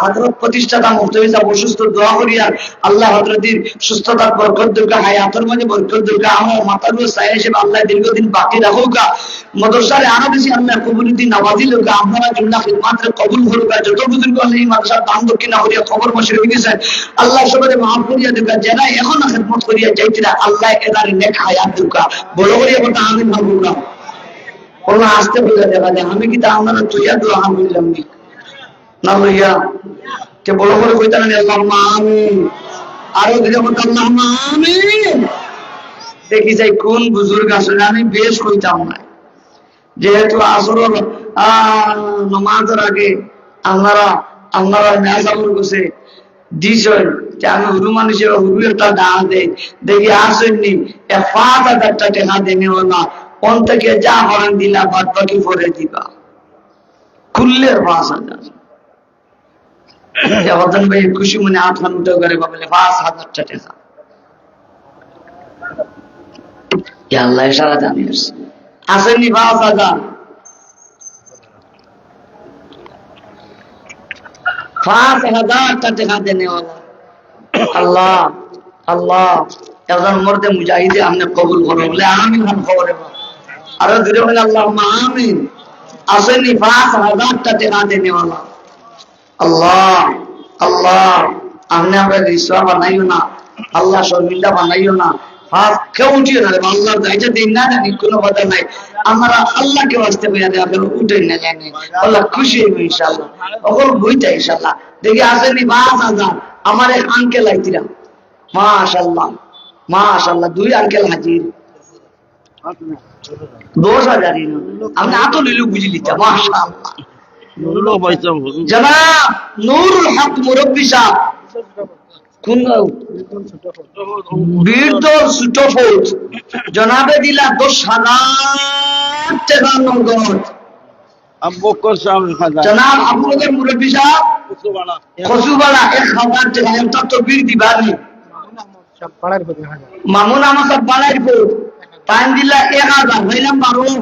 হযরত প্রতিষ্ঠাতা মুফতি সাহেব অসুস্থ, দোয়া করিয়া আল্লাহ হযরতের সুস্থতার বরকত দুর্গা, হায়াতের মাঝে বরকত দুর্গা, আমার মাথার উপর ছায়া হিসেবে আল্লাহ দীর্ঘদিন বাকি রাখুকা। মাদ্রাসারে আরো বেশি আল্লাহ কবুলুদ্দিন নওয়াজি লোকা আপনারা জুমলা খিদমতে কবুল করুকা। যত বুজুর্গ এই মাদ্রাসার দান দক্ষিণা করিয়া খবর বসে রয়ে গেছেন আল্লাহ সবারে মাফ করিয়া দুর্গা। যারা এখন খিদমত করিয়া যাইতিরা আল্লাহ এদার নেক হায়াত দুর্গা। বড় করিয়া কথা আমিন ভাবুকা। ওরা আসতে বলে দেখা যায় আমি কি তা আমরা তুইয়া দোয়া বললাম না লইয়া কে বড় করে কইতা না আল্লাহুম্মা আমিন, আরো দিলে আল্লাহুম্মা আমিন। দেখি যাই কোন বুজুর্গ আসলে আমি বেশ কইতাম না, যেহেতু আসর নামাজের আগে আপনারা মেজাবুর বসে দিছেন যে আমি হুরু মানুষের হুরু একটা দান দেয়, দেখি আসেননি 5,000 টাকা দেনে না কোন থেকে যা হরেন দিলা বাদ বাকি পরে দিবা খুললে 5,000। হতেন ভাই খুশি মনে 8 ঘন্টা করে বলে 5,000 টাকা। আল্লাহ সারা জানি আসেননি 5,000, 5,000 টাকা দেনে আল্লাহ আল্লাহ একজন মর্দে মুজাহিদে আপনি কবুল করো বলে আমি খবরে আরো দূরে বলে আল্লাহুম্মা আমিন। আসেনি 5,000 টাকা দেনেওয়ালা আল্লাহ আল্লাহ আল্লাহ আপনি আমরা রিসা বানাইও না, আল্লাহ শর্মিন্দা বানাইও না, হাত কেউ উঠিও না, আল্লাহ যাইতে দিন না জানি কোনো কথা নাই, আমরা আল্লাহকে বাঁচতে পেয়ে আপনার উঠে না জানি আল্লাহ খুশি হইব ইনশাআল্লাহ, সকল বইটা ইনশাআল্লাহ দেখি আসেনি 5,000 আমার এক আঙ্কেল আইতিরা মাশাআল্লাহ মাশাআল্লাহ 2 আঙ্কেল হাজির 10,000 আপনি আতো লিলু বুঝলি তা মাশাআল্লাহ জনাব নুরুল হক মুরব্বি সাহেব কোন বীরদল সুটফৌজ জনাবে দিলা 10,000 টাকা নগদ জনাব আবু বকর মুরব্বি সাহেব খসুবালা 1,000 টাকা এটা তো বীর দিবানি মামুন আমার সব বাড়াইর পর টাইম দিলা 1,000 হইলাম 12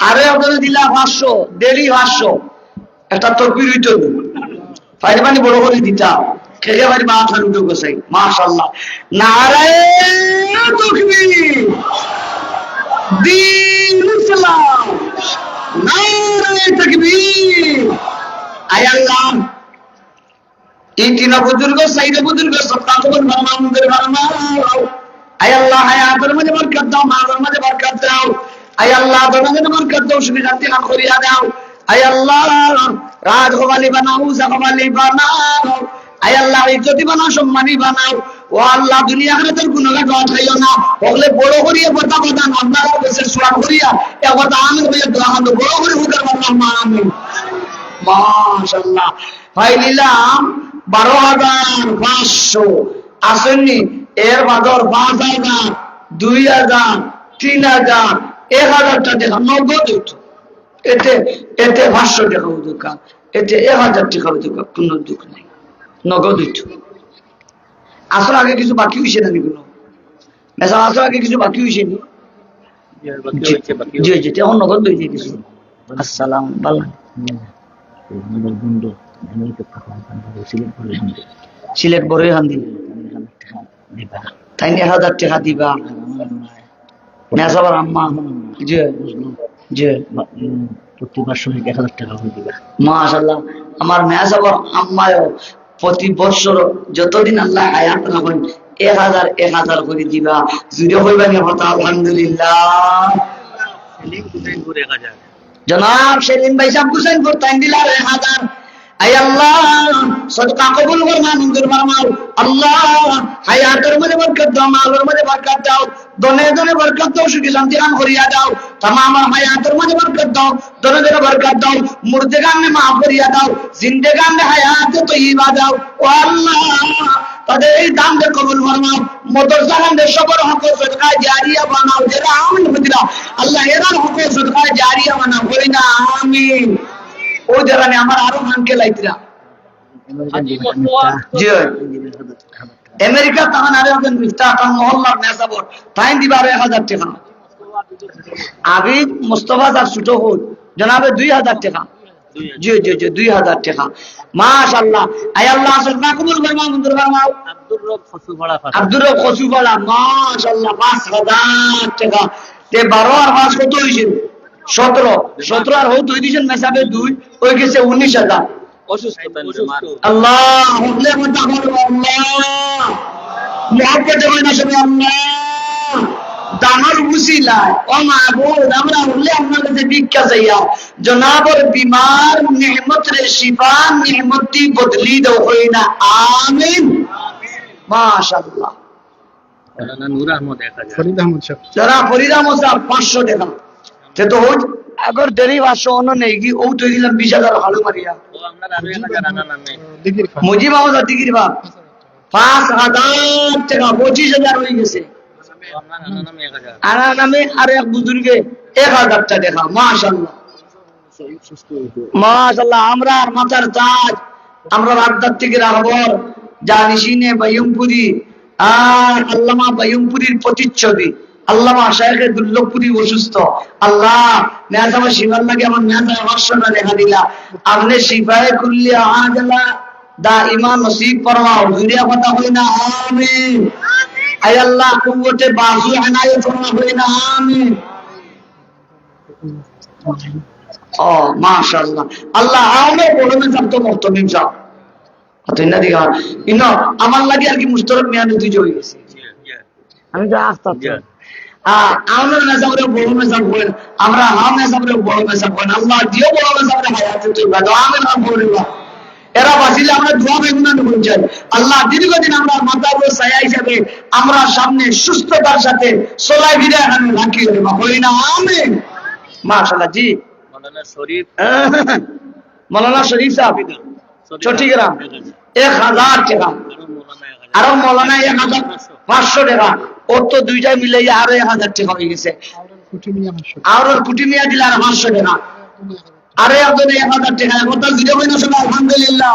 আরে ওদের দিলা 500 দেরি 500 একটা তকবীর হইতো ফাইলে পানি বড় করে দিতা খেয়ে বাড়ি মাথা উঠে বসাই মাশাআল্লাহ নারায়ে তাকবীর দ্বীন ইসলাম নারায়ে তাকবীর আয় আল্লাহ এই তিন বুজুর্গ সাইদে বুজুর্গ সত্তাত মামুনদের বারমাও আয় আল্লাহ হায়াতের মধ্যে বরকত দাও, মালের মধ্যে বরকত দাও, আয় আল্লাহ দরজে বরকত দাও, সুখী শান্তি নাম করিয়া দাও, আয় আল্লাহ রাজ হওয়ালি বানাও, জামালি বানাও, আয় আল্লাহ ইজ্জতি বানাও, সম্মানী বানাও, ও আল্লাহ দুনিয়া আখিরাতের গুনাহগার দোয়া খাইও না, বলে বড় করিয়া কথা কথা আপনারা বেশি সুরা করিয়া এ কথা আমিন হইয়া দোয়া করব বড় করে হুকার আল্লাহ আমিন মাশাআল্লাহ ভাই নিলাম 12,500 আসেননি এর বাদর 5,000 2,000 3,000 1,000 টাকা নগদ এতে এতে 500 টাকা দোকান এতে 1,000 টাকা দোকান কোনো দুঃখ নাই নগদ আসলে আগে কিছু বাকি হইছে না নিগুলো মেসা আসলে আগে কিছু বাকি হইছে নি জি জি এখন নগদ হইছে কিছু আসসালাম ভালো সিলেট বড় হান্দি তাই 1,000 টাকা দিবা মেসাবার আম্মা জি জি প্রতি বছর 1,000 টাকা করে দিবা মাশাআল্লাহ আমার মেসাবার আম্মাও প্রতি বছর যতদিন আল্লাহ হায়াত রাখেন 1,000 করে দিবা জুড়ে হইবা না কথা আলহামদুলিল্লাহ সেলিম হুসাইনপুর 1,000 জনাব সেলিম ভাই সাহেব হুসাইনপুর তাই দিলা 1,000 আয় আল্লাহ সদকা কবুল করনা মঞ্জুর ফরমাও আল্লাহ হায়াতের মধ্যে বরকত দাও মালের মধ্যে বরকত দাও দনে দনে বরকত দাও সুখী শান্তি কাম করিয়া দাও तमाम হায়াতের মধ্যে বরকত দাও দনে দনে বরকত দাও মুর্দেগান মে মাফ করিয়া দাও জিন্দেগান মে হায়াত তয়্যিবা দাও ও আল্লাহ তাদের এই দান দে কবুল ফরমাও মাদ্রাসা দে সবর হক সদকা জারিয়া বানাও যারা আমিন বদিরা আল্লাহ এরা হক সদকা জারিয়া বানাও কইনা আমিন ও যারা আমার আরো মানকে লাইতরা জি আমেরিকা তখন আরে ওদের মিফতা তখন মহল্লার মেসাবর তাই দিবার 1,000 টাকা আবিদ মুস্তাফা স্যার ছোট হল জনাবে 2,000 টাকা জি জি জি 2,000 টাকা মাশাআল্লাহ আয় আল্লাহ সদকা কবুল ফরমাও মঞ্জুর ফরমাও আব্দুর রব খসুবালা মাশাআল্লাহ 5,000 টাকা তে 12 আর 5 কত হইছে 17 আর হই দুই দিন মেসাবে 2 হই গেছে 19,000 অসুস্থ আল্লাহ হুকলে মত আল্লাহ মুহাব্বত হইনা সবে আল্লাহ দানার উসিলায় ও মাবুদ আমরা হুকলে আপনার কাছে ভিক্ষা চাইয়া জনাবর বিমার নেহমত রে শিফা নেহমতি বদলি দাও হইনা আমিন মাশাআল্লাহ না নূর আহমদ 1000 ফরিদ আহমদ সাহেব যারা ফরিদ আহমদ সাহেব 500 টাকা তে তো হোক अगर तेरी बात सुनो नहीं कि ओ तो दिलम 20,000 हालू मारिया ओ हमरा आरो 1,000 आना नामे मुजी बाबू दा दिगिर बा 5,000 টাকা 25,000 হই গেছে আনা নামে আর এক বুজুর্গে 1,000 টাকা মাশাআল্লাহ মাশাআল্লাহ আমরা আর মাথার তাজ আমরা রাতদার থেকে রাহবর জানিসিনে বাইয়মপুরি আর আল্লামা বাইয়মপুরির প্রতিচ্ছবি আল্লামা শায়েখ দুর্লভপুরি অসুস্থ আল্লাহ নেজামা শিবার লাগে আমার নেজা হর্ষণা দেখা দিলা আপনি শিফায়ে কুল্লি আজলা দাইমা নসিব ফরমাও জুরিয়া কথা হই না আমিন আয় আল্লাহ কুওয়াতে বাজু ইনায়াত ফরমাও হই না আমিন ও মাশাআল্লাহ আল্লাহ আলে বড় মে সব তো মুহতমিম সাহেব তুই না দিঘা আমার লাগে আর কি মুশতারক মেয়াদ তুই হয়ে গেছে আমি তো আসতাম আমরা মেসাবরে বড় মেসাব করেন আমরা মেসাবরে বড় মেসাব করেন আল্লাহ দিও বড় মেসাবরে হায়াতে তুই বাদ আমি না বলবা এরা বাসিলে আমরা দোয়া বেগুনা করতে চাই আল্লাহ দীর্ঘদিন আমরা মাথা উপর ছায়া হিসাবে আমরা সামনে সুস্থতার সাথে চলাই ফিরে আমি রাখি বলি না আমিন মাশাআল্লাহ জি মৌলানা শরীফ সাহেব চট্টগ্রাম 1000 টাকা আর মৌলানা 1500 টাকা ও তো দুইটাই মিলে আরো 1000 টাকা হয়ে গেছে আর কুটি মিয়া দিলে আর 500 টাকা আরে একজনে 1000 টাকা কত দিতে হইনা সব আলহামদুলিল্লাহ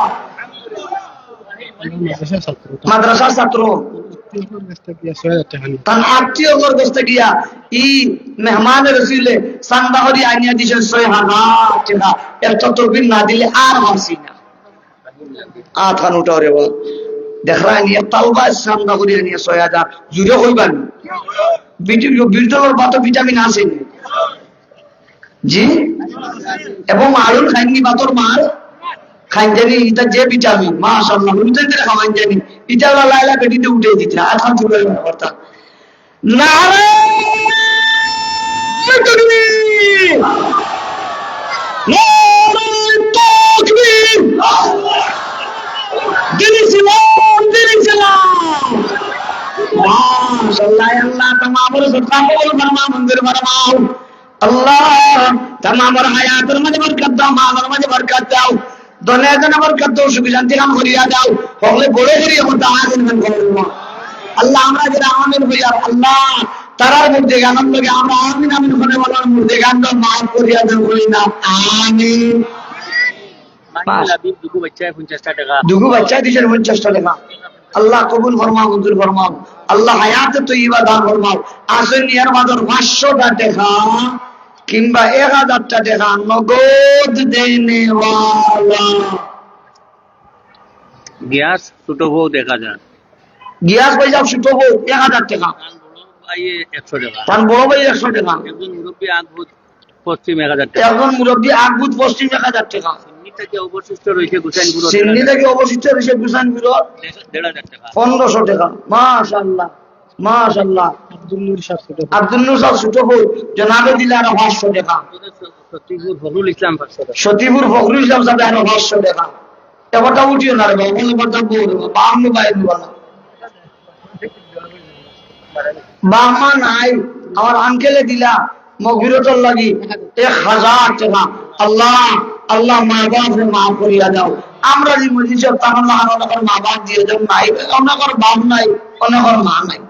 মাদ্রাসার ছাত্র তার আত্মীয় গস্তে গিয়া ই মেহমান রসুলে সান্দাহরি আনিয়া দিছেন 6000 টাকা এত তরবির না দিলে আর হাসি না আথান উঠারে বল দেখরা নিয়ে তালবা সান্দাহরি আনিয়া 6000 জুড়ে হইবান বিটলের বাতো ভিটামিন আছে জি এবং আলুর খাইনি বাতর মার খাইন জানি এটা যে ভিটামিন মাশাআল্লাহ বুঝতে রে খাওয়ান জানি এটা লাইলা পেটিতে উঠে দিতে আলহামদুলিল্লাহ করতা নারে তাকবীর নারে তাকবীর দিন ইসলাম মাশাআল্লাহ আল্লাহ তামামের সদকা কবুল ফরমা মঞ্জুর ফরমাও আল্লাহ তামামের হায়াতের মধ্যে বরকত দাও মালের মধ্যে বরকত দাও দুনিয়া জন্য বরকত দাও সুখ শান্তি কাম করিয়া দাও হলে বড় করিয়া হতা আমিন বলবো আল্লাহ আমরা যারা আমিন হইয়া আল্লাহ তারার মধ্যে আনন্দ লাগে আমরা আমিন আমিন করে বলার মধ্যে গান্ড মাফ করিয়া দেন করি না আমিন দুগু বাচ্চা দিছেন 50 টাকা আল্লাহ কবুল ফরমাও মঞ্জুর ফরমাও আল্লাহ হায়াতে তৈয়বা দান ফরমাও আসেন এর মাঝে 500 টাকা কিংবা 1000 টাকা নগদ দেনে ওয়ালা গ্যাস ছোট বউ দেখা যায় গ্যাস পয়সা ছোট বউ 1000 টাকা ভাই 100 টাকা তার বড় ভাই 100 টাকা একজন মুরব্বী আগভূত পশ্চিম 1000 টাকা একজন মুরব্বী আগভূত পশ্চিম 1000 টাকা থেকে অবশিষ্ট রয়েছে গুসাইনপুর সিন্নি থেকে অবশিষ্ট রয়েছে গুসাইনপুর 1500 টাকা 1500 টাকা মাশাআল্লাহ মাশাআল্লাহ আব্দুল নূর সাহেব ছোট বউ জনাবে দিলে আর 500 টাকা সতীপুর ফখরুল ইসলাম 500 টাকা সতীপুর ফখরুল ইসলাম সাহেব আর 500 টাকা এবারটা উঠিও না রে বাবা বলটা বউ বামনু বাইরে বলা বামা নাই আমার আঙ্কেলে দিলা মগফিরতর লাগি 1000 টাকা আল্লাহ আল্লাহ মা বাপরে মাফ করিয়া দাও আমরা যে মসজিদ সব তাহলে আমার মা বাপ দিয়ে দাও নাই অনেকের বাপ নাই অনেকের মা নাই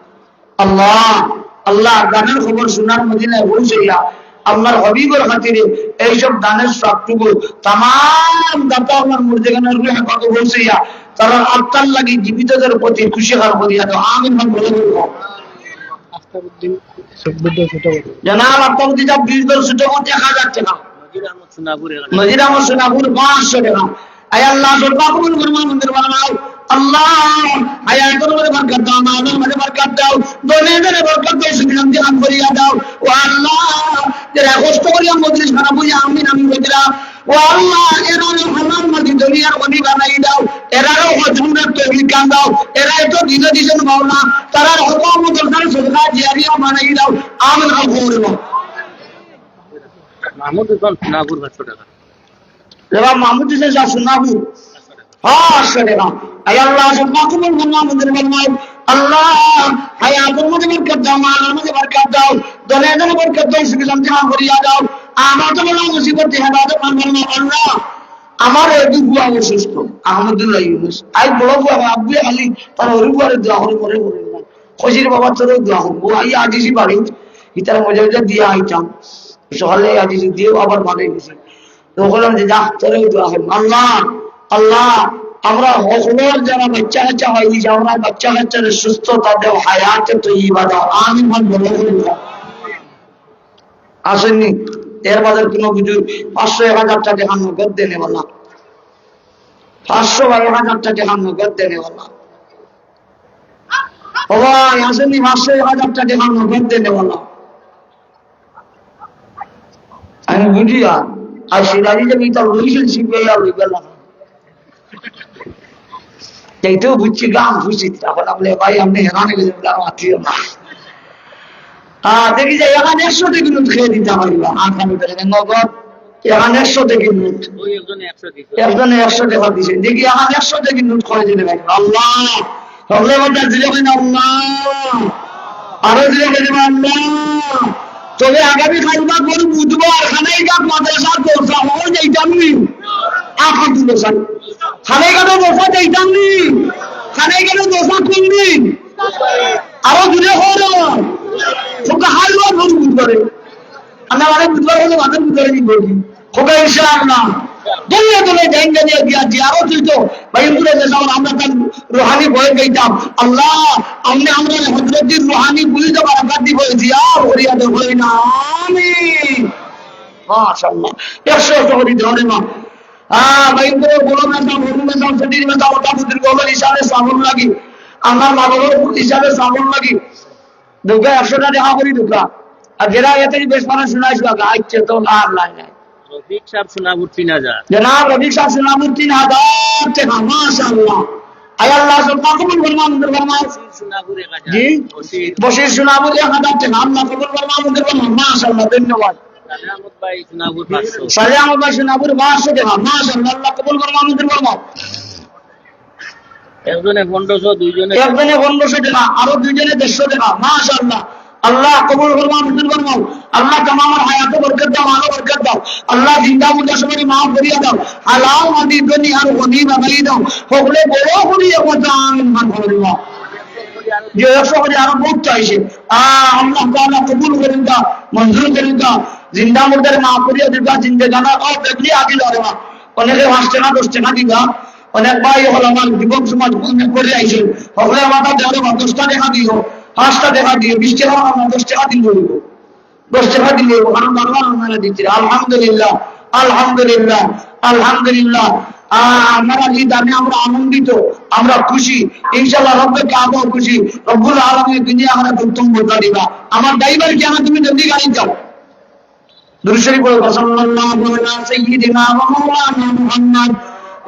আল্লাহ আল্লাহ গানের খবর শোনার মদিনায় পৌঁছাইয়া আপনার হবিবের খাতিরে এইসব গানের সবটুকু তাম দাতা আপনার মুর্দেগানের রুহে কত পৌঁছাইয়া তারা আত্মার লাগি জীবিতদের প্রতি খুশি হার করিয়া দাও আমিন বলে বলবো জনাব আত্মাবুদ্দিন সাহেব 20 দল ছোট 1000 টাকা নজির আহমদ সোনাপুর 500 টাকা আয় আল্লাহ সরকার কবুল ফরমা মঞ্জুর ফরমাও আল্লাহ হায়াতের মধ্যে বরকত দাও মালের মধ্যে বরকত দাও দুনিয়ার মধ্যে বরকত দাও সুখ শান্তি দান করিয়া দাও ও আল্লাহ যারা কষ্ট করিয়া মজলিস খারাপ হইয়া আমিন আমিন বলিরা ও আল্লাহ এরা হালাল মধ্যে দুনিয়ার গনি বানাই দাও এরাও হজমের তৌফিক দান দাও এরা তো দিনে দিছেন মাওলা তারা হুকুম দরকার সদকা জারিয়া বানাই দাও আমিন আল্লাহ মাহমুদ খান সোনাপুর 500 টাকা রেবা মাহমুদ হোসেন সাহেব সোনাপুর 500 টাকা আয় আল্লাহ সরকার কবুল ফরমা মঞ্জুর ফরমাও আল্লাহ হায়াতের মধ্যে বরকত দাও মালের মধ্যে বরকত দাও দুনিয়ার মধ্যে বরকত দাও সুখ শান্তি দান করিয়া দাও আমার তো বড় মুসিবত হেদায়েত দান ফরমাও আল্লাহ আমার এই বুয়া অসুস্থ আহমদুল্লাহ ইউনুস আই বড় বুয়া আব্বু আলী তার ওর বুয়ারে দোয়া করে করে খজির বাবা তোর দোয়া করব আই আজিজি বাড়ি ইতার মজা দিয়া আইতাম সকালে আজিজি দিয়ে আবার মারে গেছি তো বললাম যে যা তোর দোয়া করব আল্লাহ আল্লাহ আমরা হজমের যারা বাচ্চা কাচ্চা হয়নি আমরা বাচ্চা কাচ্চার সুস্থতা দেও হায়াতে তৈয়বা দাও আমিন বলে আসেননি এর বাজার কোনো বুঝু 500-1000 টাকা নগদ দেনে वाला 500-1000 টাকা নগদ দেনে वाला ও ভাই আসেননি 500-1000 টাকা নগদ দেনে वाला আমি বুঝিয়া আর সিরাজি যে মিটা রিলেশনশিপ এ আর গেল এইটাও বুঝছি গ্রাম খুশি এখন আপনি ভাই আপনি হেরানে গেছেন গ্রাম আত্মীয় না দেখি যে এখানে 100 টাকা নোট খেয়ে দিতে পারবা আখানি করে নগদ এখানে 100 টাকা নোট ওই একজনে 100 দিছে একজনে 100 টাকা দিছে দেখি এখানে 100 টাকা নোট করে দিতে পারবা আল্লাহ হলে বলতে দিলে না আল্লাহ আরো দিলে দেবে আল্লাহ তবে আগামী খাইবা করে বুধবার খানাই কাপ মাদ্রাসা দোসা হয়ে যাইতাম নি আখা দিলো সাই খানাই কাপ দোসা যাইতাম নি খানাই কাপ দোসা কোন দিন আরো দিলে হলো তোকে হালুয়া ভরি বুধবারে আমরা অনেক বুধবার হলে মাথার বুধবারে দিন বলি খোকা ইনশাআল্লাহ দুনিয়া তুলে জায়গা দিয়ে দিয়া আরো তুই তো ভাই পুরে দেশাম আমরা তার রুহানি বয়ে গাইতাম আল্লাহ আমরা হযরতের রুহানি বুঝতে বারাকাত দি বলেছি আর হরিয়া দে হই না আমিন মাশাআল্লাহ 100 হরি ধরে না ভাই পুরে বলো না তা বলো না সেদিন না ওটা বুদ্ধির গোবর ইশারে সাবন লাগি আমার বাবার ইশারে সাবন লাগি দুগা 100 টা দেখা করি দুগা আর যারা এতেই বেশ মানে শোনাইছো গাইছে তো আর নাই রফিক সাহেব সোনাপুর 3000 जनाब रफीक साहब सुनामुर 3000 টাকা মাশাআল্লাহ আয় আল্লাহ সব কবুল ফরমান ফরমান সোনাপুর 1000 জি বশির সুনামুর 1000 টাকা আল্লাহ কবুল ফরমান মাশাআল্লাহ ধন্যবাদ সালামত ভাই সোনাপুর 500 সালামত ভাই সুনামুর 500 টাকা মাশাআল্লাহ আল্লাহ কবুল ফরমান একজনে 1500 দুইজনে একজনে 1500 টাকা আরো দুইজনে 150 টাকা মাশাআল্লাহ আল্লাহ কবুল ফরমান আল্লাহ तमाम হায়াতে বরকত দাও আলো বরকত দাও আল্লাহ জিন্দা মুর্দা সবারই maaf করিয়া দাও হালাল মাটি দুনিয়া আর গনিমা বানাই দাও হকলে বড় করিয়া কথা আমিন মান করিয়া যে 100 করে আরো বহুত চাইছে আল্লাহ তাআলা কবুল করেন দাও মঞ্জুর করেন দাও জিন্দা মুর্দার maaf করিয়া দিবা জিন্দেগানা ও বেগলি আদি লড়বা অনেকে 5 টাকা 10 টাকা দিবা অনেক ভাই হল আমার যুবক সমাজ করে আইছে হকলে মাথা দেওয়ারে 10 টাকা দিও 5 টাকা দিও 20 টাকা আমরা 10 টাকা দিন বলব 10 টাকা দিলে ওখানে আল্লাহ আমরা দিচ্ছি আলহামদুলিল্লাহ আলহামদুলিল্লাহ আলহামদুলিল্লাহ আমরা এই দামে আমরা আনন্দিত আমরা খুশি ইনশাআল্লাহ রব্বে কাবা খুশি রব্বুল আলামিন দুনিয়া আমরা উত্তম বদলা দিবা আমার ড্রাইভার কি আমার তুমি জলদি গাড়ি যাও দুরূদ শরীফ পড়ো সাল্লাল্লাহু আলা সাইয়্যিদিনা ওয়া মাওলানা মুহাম্মদ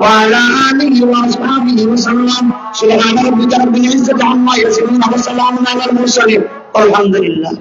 وعلى آله وأصحابه وسلم سبحان ربك رب العزة عما يصفون وسلام على المرسلين والحمد لله